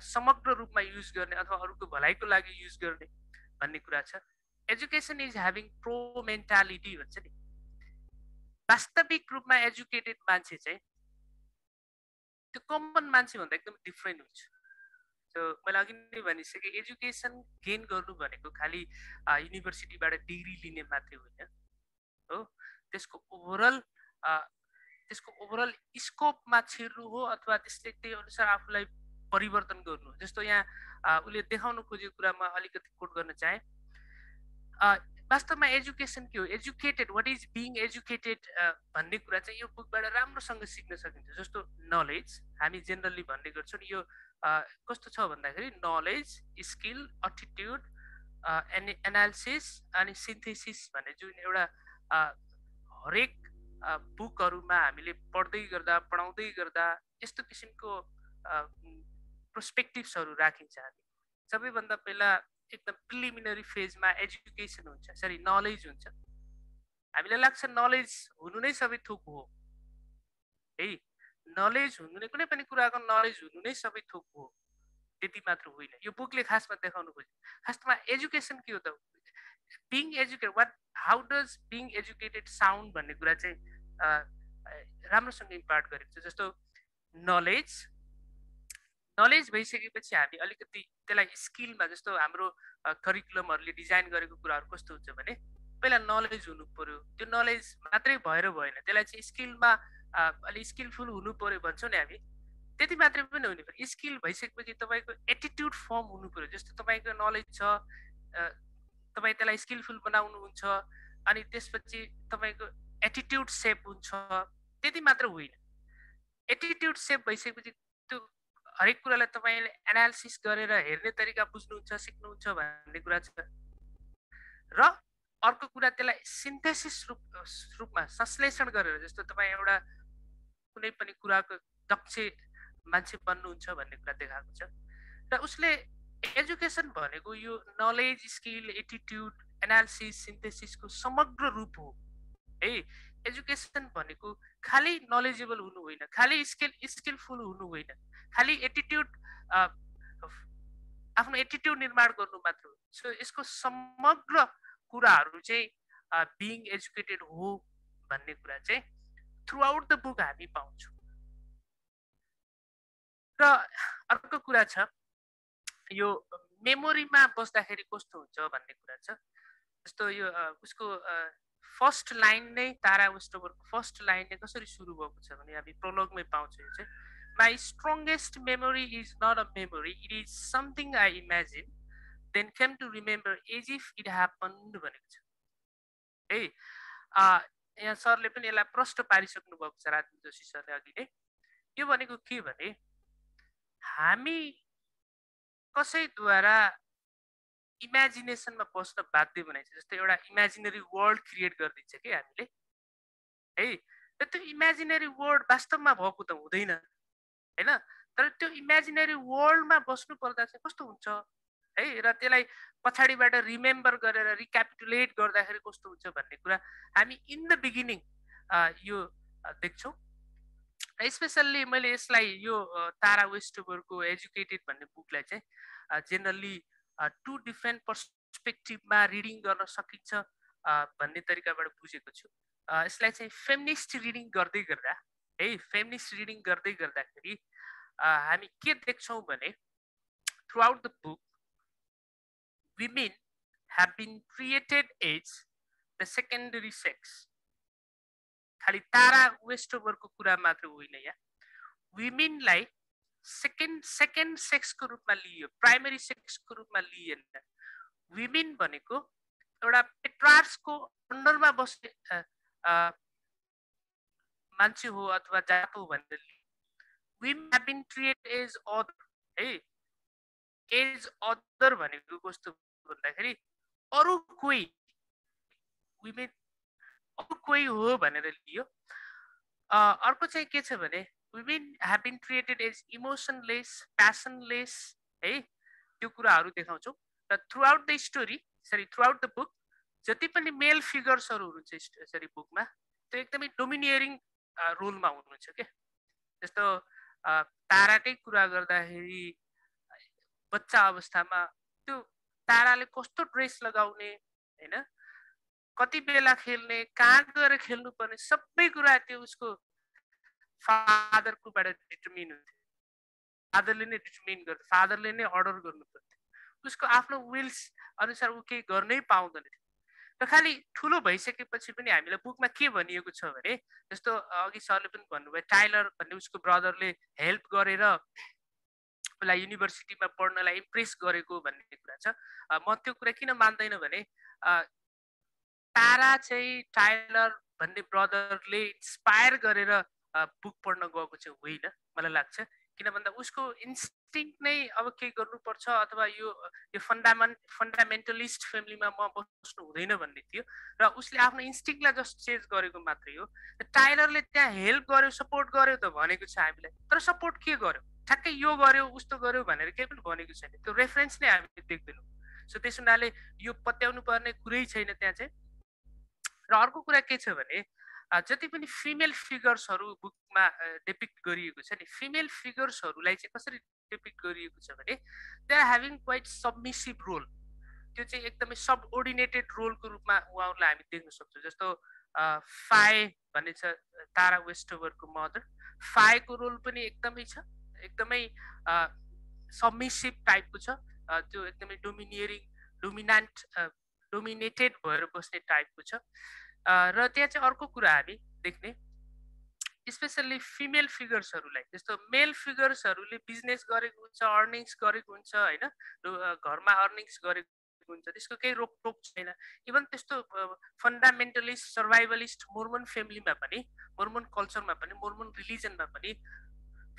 समग्र रूपमा युज गर्ने अथवा अरूको भलाइको लागि युज गर्ने भन्ने कुरा छ। Education is having pro mentality भन्छ नि, वास्तविक रूपमा एजुकेटेड मान्छे चाहिँ त्यो कमन मान्छे भन्दा एकदम डिफ्रेन्ट हुन्छ। सो मैले अघि नै भनिसकेँ, एजुकेसन गेन गर्नु भनेको खालि युनिभर्सिटीबाट डिग्री लिने मात्रै होइन हो, त्यसको ओभरअल स्कोपमा छिर्नु हो अथवा त्यसले त्यही अनुसार आफूलाई परिवर्तन गर्नु हो। जस्तो यहाँ उसले देखाउन खोजेको कुरामा अलिकति कोट गर्न चाहे, वास्तवमा एजुकेसन के हो, educated, what is being educated भन्ने कुरा चाहिँ यो बुकबाट राम्रोसँग सिक्न सकिन्छ। जस्तो नलेज हामी जेनरली भन्ने गर्छौँ, यो कस्तो छ भन्दाखेरि नलेज, स्किल, एटिट्युड, एनालिसिस अनि सिन्थेसिस भन्ने जुन एउटा हरेक बुकहरूमा हामीले पढ्दै गर्दा पढाउँदै गर्दा यस्तो किसिमको पर्सपेक्टिभ्सहरू राखिन्छ। हामी सबैभन्दा पहिला एकदम प्रिलिमिनरी फेजमा एजुकेसन हुन्छ, सरी नलेज हुन्छ। हामीलाई लाग्छ नलेज हुनु नै सबै थोक हो है, नलेज हुनु नै, कुनै पनि कुराको नलेज हुनु नै सबै थोक हो, त्यति मात्र होइन। यो बुकले खासमा देखाउनु खोज्यो खासमा एजुकेसन के हो त, being educated, what how does being educated sound भन्ने कुरा चाहिँ राम्रोसँग इम्पार्ट गरेको छ। जस्तो नलेज भइसकेपछि हामी अलिकति त्यसलाई स्किलमा, जस्तो हाम्रो करिकुलमहरूले डिजाइन गरेको कुराहरू कस्तो हुन्छ भने पहिला नलेज हुनु पर्यो, त्यो नलेज मात्रै भएर भएन, त्यसलाई चाहिँ स्किलमा अलि स्किलफुल हुनु पर्यो भन्छौँ नि हामी, त्यति मात्रै पनि हुनु पर्यो। स्किल भइसकेपछि तपाईँको एटिट्युड फर्म हुनु पर्यो। जस्तो तपाईँको नलेज छ, तपाईँ त्यसलाई स्किलफुल बनाउनुहुन्छ अनि त्यसपछि तपाईँको एटिट्युड सेप हुन्छ, त्यति मात्र होइन। एटिट्युड सेप भइसकेपछि त्यो हरेक कुरालाई तपाईँले एनालिसिस गरेर हेर्ने तरिका बुझ्नुहुन्छ, सिक्नुहुन्छ भन्ने कुरा छ। र अर्को कुरा त्यसलाई सिन्थेसिस रूपमा संश्लेषण गरेर, जस्तो तपाईँ एउटा कुनै पनि कुराको दक्ष मान्छे बन्नुहुन्छ भन्ने कुरा देखाएको छ। र उसले एजुकेसन भनेको यो नलेज, स्किल, एटिट्युड, एनालिसिस, सिन्थेसिसको समग्र रूप हो है। एजुकेसन भनेको खालि नलेजेबल हुनु होइन, खालि स्किलफुल हुनु होइन, खालि एटिट्युड, आफ्नो एटिट्युड निर्माण गर्नु मात्र हो। सो यसको समग्र कुराहरू चाहिँ बिङ एजुकेटेड हो भन्ने कुरा चाहिँ थ्रु आउट द बुक हामी पाउँछौँ। र अर्को कुरा छ, यो मेमोरीमा बस्दाखेरि कस्तो हुन्छ भन्ने कुरा छ। जस्तो यो उसको फर्स्ट लाइन नै, तारा वेस्टोभरको फर्स्ट लाइन नै कसरी सुरु भएको छ भने हामी प्रोलोगमै पाउँछौँ। यो चाहिँ my strongest memory is not a memory, it is something I imagine then came to remember as if it happened भनेको छ है। यहाँ सरले पनि यसलाई प्रष्ट पारिसक्नु भएको छ, राजेन्द्र जोशी सरले अघि नै। यो भनेको के भने हामी कसैद्वारा इमेजिनेसनमा बस्न बाध्य बनाइन्छ। जस्तो एउटा इमेजिनरी वर्ल्ड क्रिएट गरिदिन्छ कि हामीले है, र त्यो इमेजिनरी वर्ल्ड वास्तवमा भएको त हुँदैन होइन, तर त्यो इमेजिनरी वर्ल्डमा बस्नु पर्दा चाहिँ कस्तो हुन्छ है, र त्यसलाई पछाडिबाट रिमेम्बर गरेर रिक्यापिटुलेट गर्दाखेरि कस्तो हुन्छ भन्ने कुरा हामी इन द बिगिनिङ यो देख्छौँ। स्पेसल्ली मैले यसलाई यो तारा वेस्टोभरको एजुकेटेड भन्ने बुकलाई चाहिँ जेनरली टु डिफ्रेन्ट पर्सपेक्टिभमा रिडिङ गर्न सकिन्छ भन्ने तरिकाबाट बुझेको छु। यसलाई चाहिँ फेमिनिस्ट रिडिङ गर्दै गर्दा है, फेमिनिस्ट रिडिङ गर्दै गर्दाखेरि हामी के देख्छौँ भने through out the book women have been treated as the secondary sex। खालि तारा वेस्टोभरको कुरा मात्र होइन, यहाँ विमेनलाई सेकेन्ड सेक्सको रूपमा लिइयो, प्राइमरी सेक्सको रूपमा लिइएन। विमेन भनेको एउटा पेट्रार्चको अन्डरमा बस्ने मान्छे हो अथवा जात हो भनेर women have been treated as other है एज अदर भनेको कस्तो भन्दाखेरि अरु कोही विमेन अरु कोही हो भनेर लियो अर्को चाहिँ के छ भने women have been treated as emotionless passionless है त्यो कुराहरु देखाउँछौ र थ्रुआउट द स्टोरी थ्रुआउट द बुक जति पनि मेल फिगर्सहरु हुनुहुन्छ बुकमा त्यो एकदमै डोमिनियरिङ रोलमा हुनुहुन्छ के जस्तो ताराकै कुरा गर्दाखेरि बच्चा अवस्थामा त्यो ताराले कस्तो ड्रेस लगाउने हैन कति बेला खेल्ने कहाँ गएर खेल्नु पर्ने सबै कुरा त्यो उसको फादरकोबाट डिटर्मिन हुन्थ्यो फादरले नै डिटर्मिन गर्थे फादरले नै अर्डर गर्नु पर्थ्यो उसको आफ्नो विल्स अनुसार उ केही गर्नै पाउँदैन थियो र खाली ठुलो भइसकेपछि पनि हामीलाई बुकमा के भनिएको छ भने जस्तो अघि सरले पनि भन्नुभयो टाइलर भन्ने उसको ब्रदरले हेल्प गरेर उसलाई युनिभर्सिटीमा पढ्नलाई इम्प्रेस गरेको भन्ने कुरा छ म त्यो कुरा किन मान्दैन भने तारा चाहिँ टाइलर भन्ने ब्रदरले इन्स्पायर गरेर बुक पढ्न गएको चाहिँ होइन मलाई लाग्छ किन भन्दा उसको इन्स्टिङ्क्ट नै अब के गर्नुपर्छ अथवा यो फन्डामेन्टलिस्ट फ्यामिलीमा म बस्नु हुँदैन भन्ने थियो र उसले आफ्नो इन्स्टिङ्क्टलाई जस्ट चेन्ज गरेको मात्रै हो टाइलरले त्यहाँ हेल्प गर्यो सपोर्ट गर्यो त भनेको छ हामीलाई तर सपोर्ट के गर्यो ठ्याक्कै यो गर्यो उस्तो गर्यो भनेर केही पनि भनेको छैन त्यो रेफरेन्स नै हामीले देख्दैनौँ सो त्यस हुनाले यो पत्याउनु पर्ने कुरै छैन त्यहाँ चाहिँ र अर्को कुरा के छ भने जति पनि फिमेल फिगर्सहरु बुकमा डेपिक्ट गरिएको छ नि फिमेल फिगर्सहरुलाई चाहिँ कसरी डेपिक्ट गरिएको छ भने they are having quite submissive role त्यो चाहिँ एकदमै सबओर्डिनेटेड रोलको रूपमा उहाँहरूलाई हामी देख्न सक्छौँ जस्तो फाइ भन्ने छ तारा वेस्टओभरको मदर फाइको रोल पनि एकदमै छ एकदमै सबमिसिभ टाइपको छ त्यो एकदमै डोमिनेटेड भएर बस्ने टाइपको छ र त्यहाँ चाहिँ अर्को कुरा हामी देख्ने स्पेसल्ली फिमेल फिगर्सहरुलाई जस्तो मेल फिगर्सहरुले बिजनेस गरेको हुन्छ अर्निङ्स गरेको हुन्छ हैन घरमा अर्निङ्स गरेको हुन्छ त्यसको केही रोकटोक छैन इभन त्यस्तो फन्डामेन्टलिस्ट सर्भाइभलिस्ट मोर्मन फ्यामिलीमा पनि मोर्मन कल्चरमा पनि मोर्मन रिलिजनमा पनि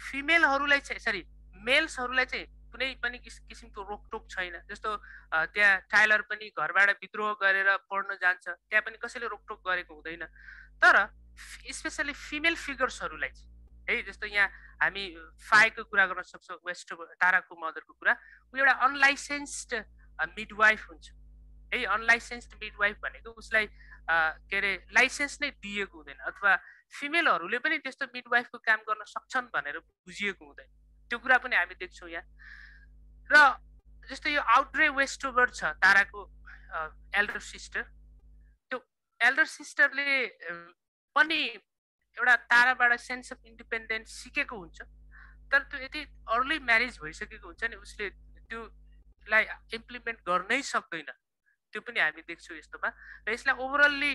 फिमेलहरुलाई चाहिँ मेल्सहरुलाई चाहिँ कुनै पनि किसिमको रोकटोक छैन जस्तो त्यहाँ टाइलर पनि घरबाट विद्रोह गरेर पढ्न जान्छ त्यहाँ पनि कसैले रोकटोक गरेको हुँदैन तर स्पेसली फिमेल फिगर्सहरुलाई है जस्तो यहाँ हामी फाइको कुरा गर्न सक्छौँ वेस्ट ताराको मदरको कुरा उ एउटा अनलाइसेन्स्ड मिडवाइफ हुन्छ है अनलाइसेन्स्ड मिडवाइफ भनेको उसलाई के अरे लाइसेन्स नै दिएको हुँदैन अथवा फिमेलहरुले पनि त्यस्तो मिडवाइफको काम गर्न सक्छन् भनेर बुझिएको हुँदैन त्यो कुरा पनि हामी देख्छौँ यहाँ र जस्तो यो आउट्रे वेस्टओभर छ ताराको एल्डर सिस्टर त्यो एल्डर सिस्टरले पनि एउटा ताराबाट सेन्स अफ इन्डिपेन्डेन्स सिकेको हुन्छ तर त्यो यति अर्ली म्यारेज भइसकेको हुन्छ नि उसले त्योलाई इम्प्लिमेन्ट गर्नै सक्दैन त्यो पनि हामी देख्छौँ यस्तोमा र यसलाई ओभरअल्ली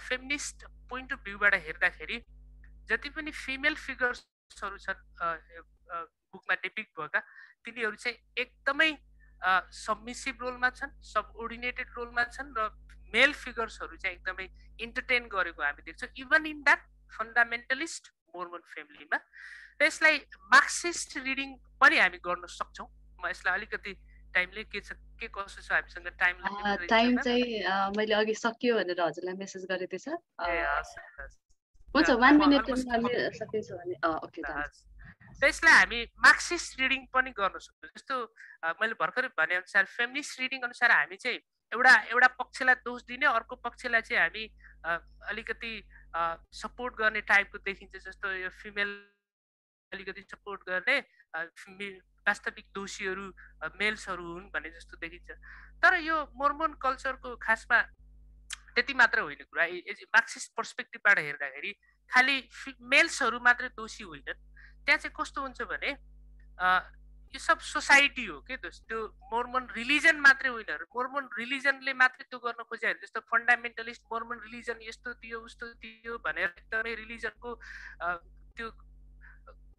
फेमिनिस्ट पोइन्ट अफ भ्यूबाट हेर्दाखेरि जति पनि फिमेल फिगर्सहरू छन् बुकमा डेपिक्ट भएका तिनीहरू चाहिँ एकदमै सबमिसिभ रोलमा छन् सबओर्डिनेटेड रोलमा छन् र मेल फिगर्सहरू चाहिँ एकदमै इन्टरटेन गरेको हामी देख्छौँ इभन इन द्याट फन्डामेन्टलिस्ट मोर्मन फ्यामिलीमा र यसलाई मार्क्सिस्ट रिडिङ पनि हामी गर्न सक्छौँ म यसलाई अलिकति टाइमले के छ के कसो छ हामीसँग टाइम चाहिँ मैले अघि सकियो भनेर हजुरलाई मेसेज गरेको थिएँ हुन्छ 1 मिनेटमा सकिन्छ भने ओके त्यसलाई हामी मार्क्सिस्ट रिडिङ पनि गर्न सक्छौँ जस्तो मैले भर्खरै भने अनुसार फेमिनिस्ट रिडिङ अनुसार हामी चाहिँ एउटा पक्षलाई दोष दिने अर्को पक्षलाई चाहिँ हामी अलिकति सपोर्ट गर्ने टाइपको देखिन्छ जस्तो यो फिमेल अलिकति सपोर्ट गर्ने वास्तविक दोषीहरू मेल्सहरू हुन् भन्ने जस्तो देखिन्छ तर यो मोर्मन कल्चरको खासमा त्यति मात्र होइन कुरा मार्क्सिस्ट पर्सपेक्टिभबाट हेर्दाखेरि खालि मेल्सहरू मात्रै दोषी होइनन् त्यहाँ चाहिँ कस्तो हुन्छ भने यो सब सोसाइटी हो के त्यो मोर्मन रिलिजन मात्रै होइन मोर्मन रिलिजनले मात्रै त्यो गर्न खोजेको जस्तो फन्डामेन्टलिस्ट मोर्मन रिलिजन यस्तो दियो उस्तो दियो भनेर एकदमै रिलिजनको त्यो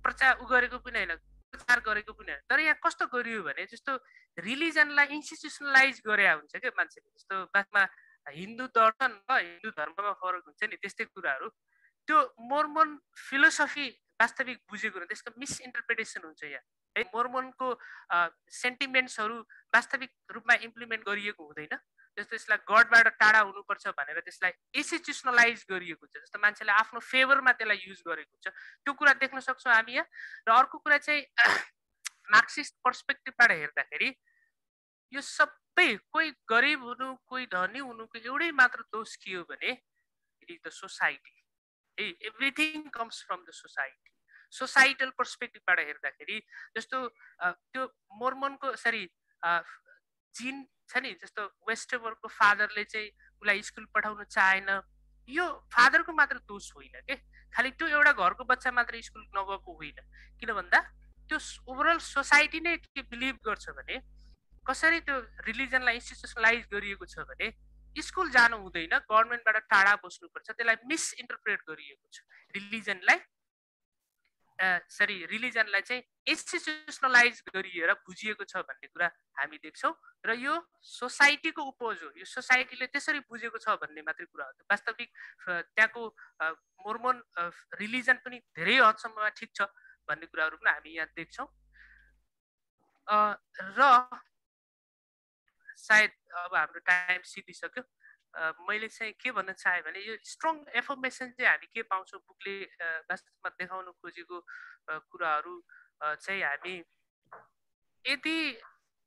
प्रचार गरेको पनि होइन प्रचार गरेको पनि होइन। तर यहाँ कस्तो गरियो भने जस्तो रिलिजनलाई इन्स्टिट्युसनलाइज गरे हुन्छ क्या मान्छेले। जस्तो बादमा हिन्दू दर्शन र हिन्दू धर्ममा फरक हुन्छ नि त्यस्तै कुराहरू। त्यो मोर्मन फिलोसफी वास्तविक बुझेको होइन, त्यसको मिसइन्टरप्रिटेसन हुन्छ यहाँ है। मोर्मनको सेन्टिमेन्ट्सहरू वास्तविक रूपमा इम्प्लिमेन्ट गरिएको हुँदैन। जस्तो यसलाई गडबाट टाढा हुनुपर्छ भनेर त्यसलाई इन्स्टिट्युसनलाइज गरिएको हुन्छ, जस्तो मान्छेले आफ्नो फेभरमा त्यसलाई युज गरेको हुन्छ। त्यो कुरा देख्न सक्छौँ हामी यहाँ। र अर्को कुरा चाहिँ मार्क्सिस्ट पर्सपेक्टिभबाट हेर्दाखेरि यो सबै कोही गरिब हुनु कोही धनी हुनुको एउटै मात्र दोष के हो भने it is the society. Everything comes from the society. Societal पर्सपेक्टिभबाट हेर्दाखेरि जस्तो त्यो मोर्मनको जिन छ नि, जस्तो वेस्टवरको फादरले चाहिँ उसलाई स्कुल पठाउन चाहेन, यो फादरको मात्र दोष होइन के, खालि त्यो एउटा घरको बच्चा मात्र स्कुल नगएको होइन। किन भन्दा त्यो ओभरअल सोसाइटी नै के बिलिभ गर्छ भने कसरी त्यो रिलिजनलाई इन्स्टिट्युसनलाइज गरिएको छ भने स्कुल जानु हुँदैन, गभर्नमेन्टबाट टाढा बस्नुपर्छ, त्यसलाई मिसइन्टरप्रेट गरिएको छ। रिलिजनलाई चाहिँ इन्स्टिट्युसनलाइज गरिएर बुझिएको छ भन्ने कुरा हामी देख्छौँ। र यो सोसाइटीको उपज हो, यो सोसाइटीले त्यसरी बुझेको छ भन्ने मात्रै कुरा हो। वास्तविक त्यहाँको मोर्मन रिलिजन पनि धेरै हदसम्म ठिक छ भन्ने कुराहरू पनि हामी यहाँ देख्छौँ। र सायद अब हाम्रो टाइम सिद्धिसक्यो। मैले चाहिँ के भन्न चाहेँ भने यो स्ट्रङ एफर्मेसन चाहिँ हामी के पाउँछौँ बुकले वास्तवमा देखाउन खोजेको कुराहरू चाहिँ हामी यदि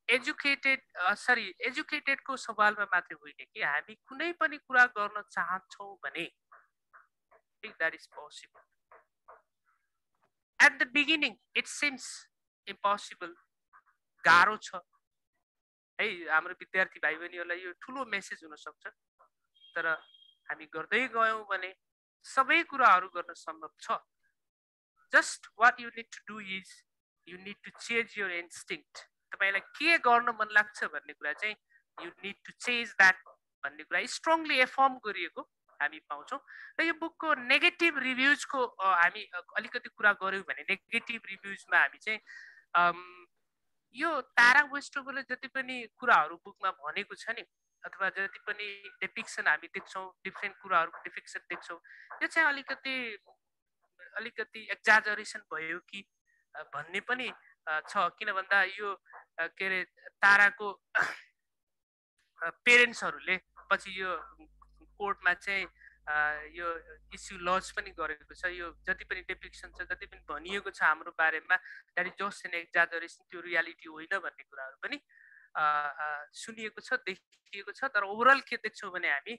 एजुकेटेडको सवालमा मात्रै होइन कि हामी कुनै पनि कुरा गर्न चाहन्छौँ भने that is possible. At the beginning it seems impossible, गाह्रो छ है। हाम्रो विद्यार्थी भाइ बहिनीहरूलाई यो ठुलो मेसेज हुनसक्छ, तर हामी गर्दै गयौँ भने सबै कुराहरू गर्न सम्भव छ। Just what you need to do is you need to change your instinct. तपाईँलाई के गर्न मन लाग्छ भन्ने कुरा चाहिँ you need to change that भन्ने कुरा स्ट्रङली एफर्म गरिएको हामी पाउँछौँ। र यो बुकको नेगेटिभ रिभ्युजको हामी अलिकति कुरा गऱ्यौँ भने नेगेटिभ रिभ्युजमा हामी चाहिँ यो तारा वेस्टोभरले जति पनि कुराहरू बुकमा भनेको छ नि, अथवा जति पनि डिपिक्सन हामी देख्छौँ, डिफ्रेन्ट कुराहरूको डिपिक्सन देख्छौँ, यो चाहिँ अलिकति एक्जाजरेसन भयो कि भन्ने पनि छ। किन भन्दा यो के अरे ताराको पेरेन्ट्सहरूले पछि यो कोर्टमा चाहिँ यो इस्यु लन्च पनि गरेको छ। यो जति पनि डिपिक्सन छ, जति पनि भनिएको छ हाम्रो बारेमा, that is just an exaggeration, त्यो रियालिटी होइन भन्ने कुराहरू पनि सुनिएको छ, देखिएको छ। तर ओभरअल के देख्छौँ भने हामी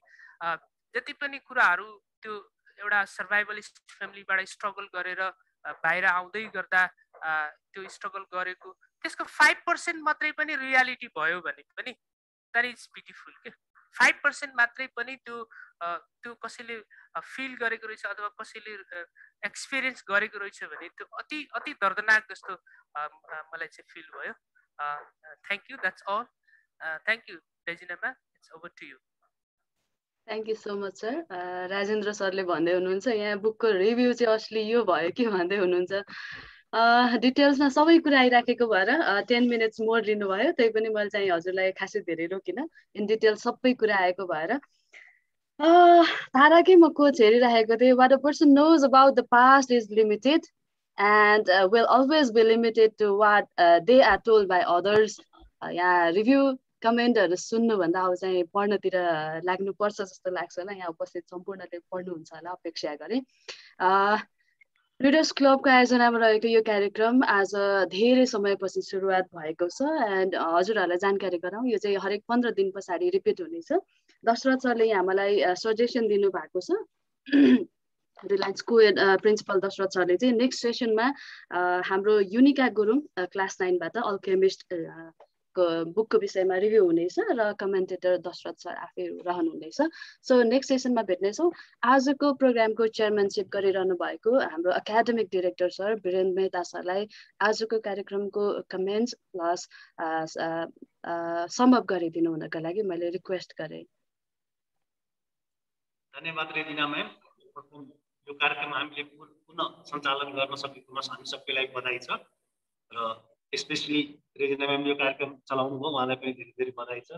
जति पनि कुराहरू त्यो एउटा सर्भाइभलिस्ट फ्यामिलीबाट स्ट्रगल गरेर बाहिर आउँदै गर्दा त्यो स्ट्रगल गरेको त्यसको 5% मात्रै पनि रियालिटी भयो भने पनि द्याट इज ब्युटिफुल के। 5% मात्रै पनि त्यो कसैले फिल गरेको रहेछ अथवा कसैले एक्सपिरियन्स गरेको रहेछ भने त्यो अति दर्दनाक जस्तो मलाई चाहिँ फिल भयो। Thank you, that's all. Thank you Regina ma'am, it's over to you. Thank you so much sir. Rajendra सरले भन्दै हुनुहुन्छ यहाँ बुकको रिभ्यू चाहिँ असली यो भयो कि भन्दै हुनुहुन्छ। डिटेल्समा सबै कुरा आइराखेको भएर 10 मिनट्स मोर लिनुभयो, त्यही पनि मैले चाहिँ हजुरलाई खासै धेरै रोकिनँ, इन डिटेल सबै कुरा आएको भएर। ताराकै म कोच हेरिरहेको थिएँ, what a person knows about the past is limited and will always be limited to what they are told by others. यहाँ रिभ्यू कमेन्टहरू सुन्नुभन्दा अब चाहिँ पढ्नतिर लाग्नुपर्छ जस्तो लाग्छ होला। यहाँ उपस्थित सम्पूर्णले पढ्नुहुन्छ होला अपेक्षा गरेँ। रिडर्स क्लबको आयोजनामा रहेको यो कार्यक्रम आज धेरै समयपछि सुरुवात भएको छ एन्ड हजुरहरूलाई जानकारी गराउँ, यो चाहिँ हरेक 15 दिन पछाडि रिपिट हुनेछ। दशरथ सरले यहाँ मलाई सजेसन दिनुभएको छ, रिलायन्स कोएड प्रिन्सिपल दशरथ सरले चाहिँ नेक्स्ट सेसनमा हाम्रो युनिका गुरुङ क्लास 9बाट अल्केमिस्ट बुकको विषयमा रिभ्यू हुनेछ र कमेन्टेटर दशरथ सर आफै रहनुहुनेछ। So next सेसनमा भेट्नेछौँ। आजको प्रोग्रामको चेयरम्यानसिप गरिरहनु भएको हाम्रो academic director sir Virendra Mehta सरलाई आजको कार्यक्रमको कमेन्ट्स प्लस समअप गरिदिनु हुनका लागि मैले रिक्वेस्ट गरेँ। धन्यवाद रेजिना म्याम। यो कार्यक्रम हामीले पुनः सञ्चालन गर्न सकेकोमा हामी सबैलाई बधाई छ। र स्पेशली रेजिना म्याम यो कार्यक्रम चलाउनु भयो, उहाँलाई पनि धेरै धेरै बधाई छ।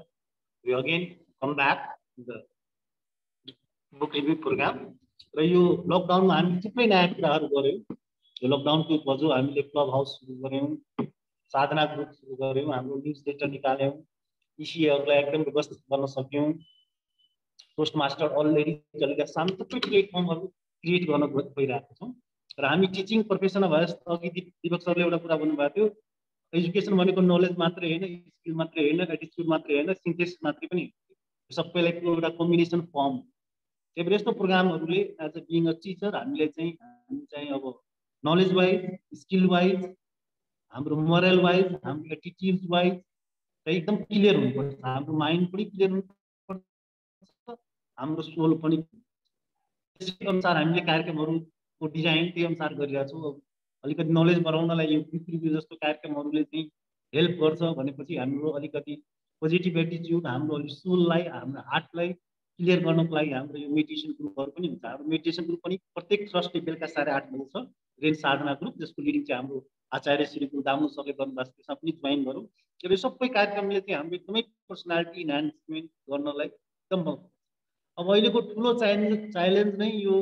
We again come back the book review program. र यो लकडाउनमा हामी थुप्रै नयाँ कुराहरू गऱ्यौँ। यो लकडाउनको बजु हामीले क्लब हाउस सुरु गऱ्यौँ, साधना ग्रुप सुरु गऱ्यौँ, हाम्रो न्युज लेटर निकाल्यौँ, इसीहरूलाई एकदम व्यवस्थित गर्न सक्यौँ। पोस्ट मास्टर अलरेडी चलेका सानो थुप्रै प्लेटफर्महरू क्रिएट गर्न गइरहेका छौँ। र हामी टिचिङ प्रोफेसनमा भए अघि दिपक सरले एउटा कुरा भन्नुभएको थियो, एजुकेसन भनेको नलेज मात्रै होइन, स्किल मात्रै होइन, एटिट्युड मात्रै होइन, सिन्थेसिस मात्रै पनि सबैलाई एउटा कम्बिनेसन फर्म। त्यही भएर यस्तो प्रोग्रामहरूले as a being a teacher हामी चाहिँ अब नलेज वाइज, स्किल वाइज, हाम्रो मोरल वाइज, हाम्रो एटिट्युड वाइज चाहिँ एकदम क्लियर हुनुपर्छ। हाम्रो माइन्ड पनि क्लियर हुनुपर्छ, हाम्रो सोल पनि। त्यसै अनुसार हामीले कार्यक्रमहरूको डिजाइन त्यही अनुसार गरिरहेछौँ। अलिकति नलेज बढाउनलाई यो बुक रिभ्यू जस्तो कार्यक्रमहरूले चाहिँ हेल्प गर्छ भनेपछि हाम्रो अलिकति पोजिटिभ एटिट्युड, हाम्रो सोललाई, हाम्रो हार्टलाई क्लियर गर्नको लागि हाम्रो यो मेडिटेसन ग्रुपहरू पनि हुन्छ। हाम्रो मेडिटेसन ग्रुप पनि प्रत्येक थर्सडे बेलुका 8:30 बजे छ, रेन साधना ग्रुप, जसको लिडिङ चाहिँ हाम्रो आचार्य श्री गुरु दामु सरले गर्नुभएको छ। त्यसमा पनि जोइन गरौँ। यो सबै कार्यक्रमले चाहिँ हाम्रो एकदमै पर्सनालिटी इन्हान्समेन्ट गर्नलाई एकदम। अब अहिलेको ठुलो च्यालेन्ज नै यो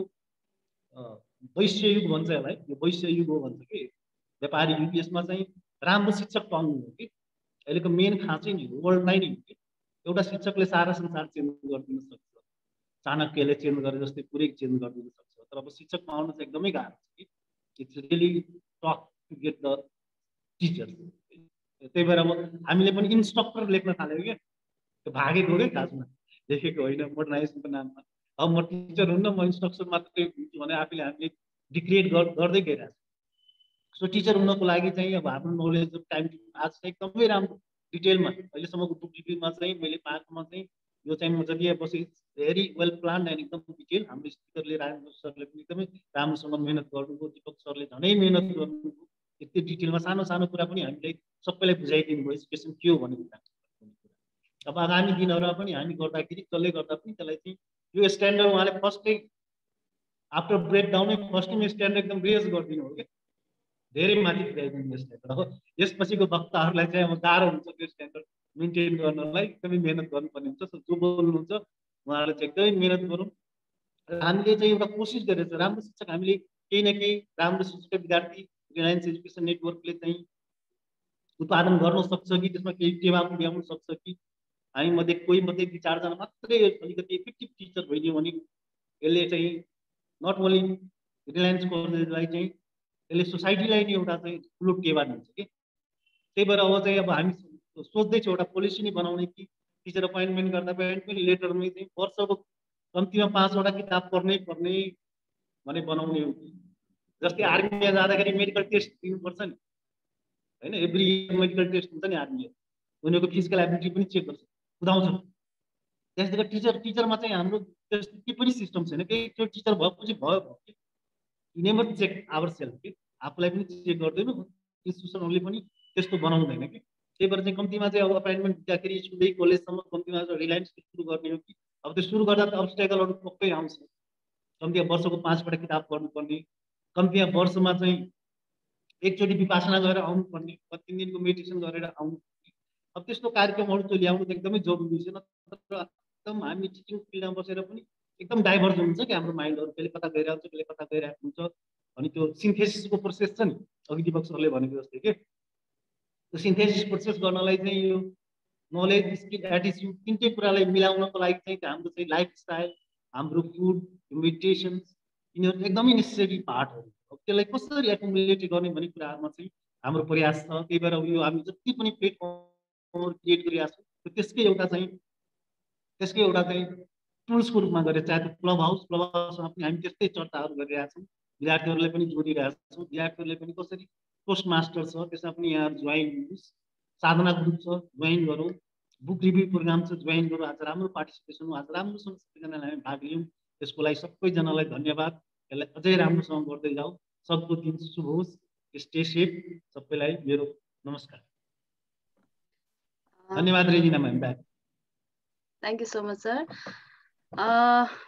वैश्य युग भन्छ यसलाई, यो वैश्य युग हो भन्छ कि व्यापारी युग। यसमा चाहिँ राम्रो शिक्षक पाउनु हो कि अहिलेको मेन खाँचै नि वर्ल्डमै नि हो कि एउटा शिक्षकले सारा संसार चेन्ज गरिदिन सक्छ, चाणक्यले चेन्ज गरे जस्तै पुरै चेन्ज गरिदिन सक्छ। तर अब शिक्षक पाउनु चाहिँ एकदमै गाह्रो छ कि it's really tough to get the teachers. त्यही भएर अब हामीले पनि इन्स्ट्रक्टर लेख्न थाल्यौँ क्या, त्यो भागेको हो क्या खासमा, लेखेको होइन मोडर्नाइजेसनको नाममा। अब म टिचर हुन्न, म इन्स्ट्रक्सन मात्रै हुन्छु भने आफैले हामीले डिग्रेड गर्दै गइरहेको छ। सो टिचर हुनको लागि चाहिँ अब हाम्रो नलेज टाइम आज चाहिँ एकदमै राम्रो डिटेलमा अहिलेसम्मको बुक रिभ्यूमा चाहिँ मैले पाएकोमा चाहिँ यो चाहिँ म जति बसेँ भेरी वेल प्लान एन्ड एकदम डिटेल। हाम्रो स्पिकरले राजेन्द्र सरले पनि एकदमै राम्रोसँग मेहनत गर्नुभयो, दिपक सरले झनै मेहनत गर्नुभयो। यति डिटेलमा सानो सानो कुरा पनि हामीले सबैलाई बुझाइदिनु भयो एजुकेसन के हो भन्ने कुरा। अब आगामी दिनहरूमा पनि हामी गर्दाखेरि जसले गर्दा पनि त्यसलाई चाहिँ यो स्ट्यान्डर्ड उहाँले फर्स्टै आफ्टर ब्रेक डाउनै फर्स्टमै स्ट्यान्डर्ड एकदम रेज गरिदिनु हो क्या, धेरै माथि पुर्याइदिनु स्ट्यान्डर्ड। अब यसपछिको वक्ताहरूलाई चाहिँ अब गाह्रो हुन्छ त्यो स्ट्यान्डर्ड मेन्टेन गर्नलाई, एकदमै मेहनत गर्नुपर्ने हुन्छ। जो बोल्नुहुन्छ उहाँहरूले चाहिँ एकदमै मेहनत गरौँ। हामीले चाहिँ एउटा कोसिस गरेको छ, राम्रो शिक्षक हामीले केही न केही राम्रो शिक्षक विद्यार्थी रिलायन्स एजुकेसन नेटवर्कले चाहिँ उत्पादन गर्न सक्छ कि त्यसमा केही टेवा पुर्याउन सक्छ कि हामी मध्ये कोही मध्ये 2-4 जना मात्रै अलिकति इफेक्टिभ टिचर भइदियो भने यसले चाहिँ नट ओन्ली रिलायन्स कलेजलाई चाहिँ यसले सोसाइटीलाई नै एउटा चाहिँ ठुलो टेवा दिन्छ कि। त्यही भएर अब चाहिँ अब हामी सोच्दैछौँ एउटा पोलिसी नै बनाउने कि टिचर अपोइन्टमेन्ट गर्दा पनि लेटरमै चाहिँ वर्षको कम्तीमा 5वटा किताब पढ्नै पर्ने भने बनाउने हो कि। जस्तै आर्मीमा जाँदाखेरि मेडिकल टेस्ट दिनुपर्छ नि होइन, एभ्री इयर मेडिकल टेस्ट हुन्छ नि आर्मीले, उनीहरूको फिजिकल एबिलिटी पनि चेक गर्छ, कुदाउँछ। त्यसले टिचरमा चाहिँ हाम्रो के पनि सिस्टम छैन कि त्यो टिचर भएपछि भयो कि नेभर चेक आवर सेल्फ कि आफूलाई पनि चेक गर्दैन, इन्स्टिट्युसनहरूले पनि त्यस्तो बनाउँदैन कि। त्यही भएर चाहिँ कम्तीमा चाहिँ अब अपोइन्टमेन्ट दिँदाखेरि स्कुलदेखि कलेजसम्म कम्तीमा रिलायन्स सुरु गर्ने हो कि। अब त्यो सुरु गर्दा त अब्स्टेकलहरू पक्कै आउँछ, कम्तीमा वर्षको 5वटा किताब पढ्नुपर्ने, कम्तीमा वर्षमा चाहिँ एकचोटि विपासना गरेर आउनुपर्ने, 3 दिनको मेडिटेसन गरेर आउनुपर्ने। अब त्यस्तो कार्यक्रमहरू चाहिँ ल्याउनु त एकदमै जरुरी छ। नत्र एकदम हामी टिचिङ फिल्डमा बसेर पनि एकदम डाइभर्ज हुन्छ कि हाम्रो माइन्डहरू कहिले कता गइरहेको हुन्छ, कहिले कता गइरहेको हुन्छ। अनि त्यो सिन्थेसिसको प्रोसेस छ नि अघि दिपक सरले भनेको जस्तै के, त्यो सिन्थेसिस प्रोसेस गर्नलाई चाहिँ यो नलेज, स्किल, एटिट्युड तिनटै कुरालाई मिलाउनको लागि चाहिँ हाम्रो चाहिँ लाइफस्टाइल, हाम्रो फुड, मेडिटेसन यिनीहरू एकदमै नेसेसरी पार्टहरू। अब त्यसलाई कसरी एकुमुलेट गर्ने भन्ने कुराहरूमा चाहिँ हाम्रो प्रयास छ। त्यही भएर यो हामी जति पनि प्लेटफर्महरू क्रिएट गरिरहेको छौँ त्यसकै एउटा चाहिँ टुल्सको रूपमा गरेर, चाहे त्यो क्लब हाउसमा पनि हामी त्यस्तै चर्चाहरू गरिरहेका छौँ। विद्यार्थीहरूलाई पनि जोडिरहेका छौँ, विद्यार्थीहरूले पनि कसरी पोस्ट मास्टर छ त्यसमा पनि यहाँ जोइन हुनुहोस्, साधना ग्रुप छ जोइन गरौँ, बुक रिभ्यू प्रोग्राम छ जोइन गरौँ। आज राम्रो पार्टिसिपेसन हो, आज राम्रोसँग सबैजनाले हामी भाग लियौँ, त्यसको लागि सबैजनालाई धन्यवाद। यसलाई अझै राम्रोसँग गर्दै जाऊ। सबको दिन शुभ होस्, स्टे सेफ। सबैलाई मेरो नमस्कार, धन्यवाद Regina ma'am. Thank you so much sir.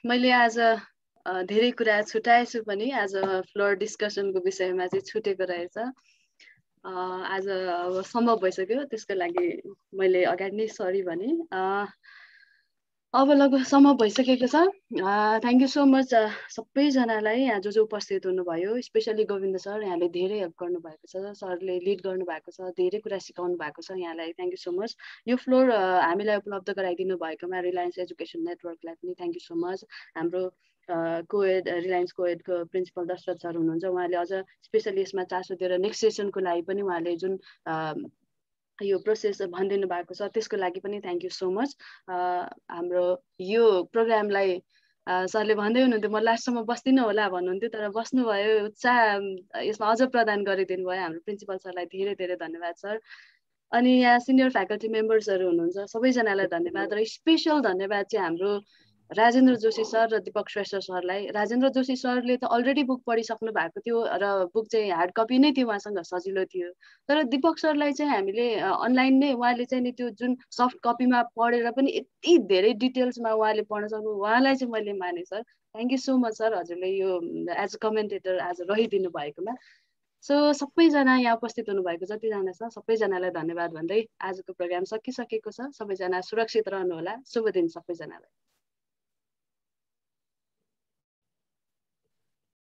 मैले आज धेरै कुरा छुटाएछु पनि आज फ्लोर डिस्कसनको विषयमा चाहिँ छुटेको रहेछ। आज अब सम्भव भइसक्यो, त्यसको लागि मैले अगाडि नै सरी भने। अब लगभग सम्भव भइसकेको छ। थ्याङ्क यू सो मच सबैजनालाई यहाँ जो उपस्थित हुनुभयो, स्पेसली गोविन्द सर, यहाँले धेरै हेल्प गर्नुभएको छ, सरले लिड गर्नुभएको छ, धेरै कुरा सिकाउनु भएको छ, यहाँलाई थ्याङ्क यू सो मच। यो फ्लोर हामीलाई उपलब्ध गराइदिनु भएकोमा रिलायन्स एजुकेसन नेटवर्कलाई पनि थ्याङ्क यू सो मच। हाम्रो कोएड रिलायन्स कोएडको प्रिन्सिपल दशरथ सर हुनुहुन्छ, उहाँले अझ स्पेसली यसमा चासो दिएर नेक्स्ट सेसनको लागि पनि उहाँले जुन यो प्रोसेस भनिदिनु भएको छ त्यसको लागि पनि थ्याङ्क यू सो मच। हाम्रो यो प्रोग्रामलाई सरले भन्दै हुनुहुन्थ्यो म लास्टसम्म बस्दिनँ होला भन्नुहुन्थ्यो, तर बस्नुभयो, उत्साह यसमा अझ प्रदान गरिदिनु भयो। हाम्रो प्रिन्सिपल सरलाई धेरै धेरै धन्यवाद सर। अनि यहाँ सिनियर फ्याकल्टी मेम्बर्सहरू हुनुहुन्छ, सबैजनालाई धन्यवाद। र स्पेसल धन्यवाद चाहिँ हाम्रो राजेन्द्र जोशी सर र दीपक श्रेष्ठ सरलाई। राजेन्द्र जोशी सरले त अलरेडी बुक पढिसक्नु भएको थियो र बुक चाहिँ हार्ड कपी नै थियो, उहाँसँग सजिलो थियो। तर दीपक सरलाई चाहिँ हामीले अनलाइन नै उहाँले चाहिँ नि त्यो जुन सफ्ट कपीमा पढेर पनि यति धेरै डिटेल्समा उहाँले पढ्न सक्नु, उहाँलाई चाहिँ मैले माने sir. Thank you so much sir, हजुरले यो एज अ कमेन्टेटर आज रहिदिनु भएकोमा। सो सबैजना यहाँ उपस्थित हुनुभएको जतिजना छ सबैजनालाई धन्यवाद भन्दै आजको प्रोग्राम सकिसकेको छ। सबैजना सुरक्षित रहनुहोला। शुभ दिन सबैजनालाई।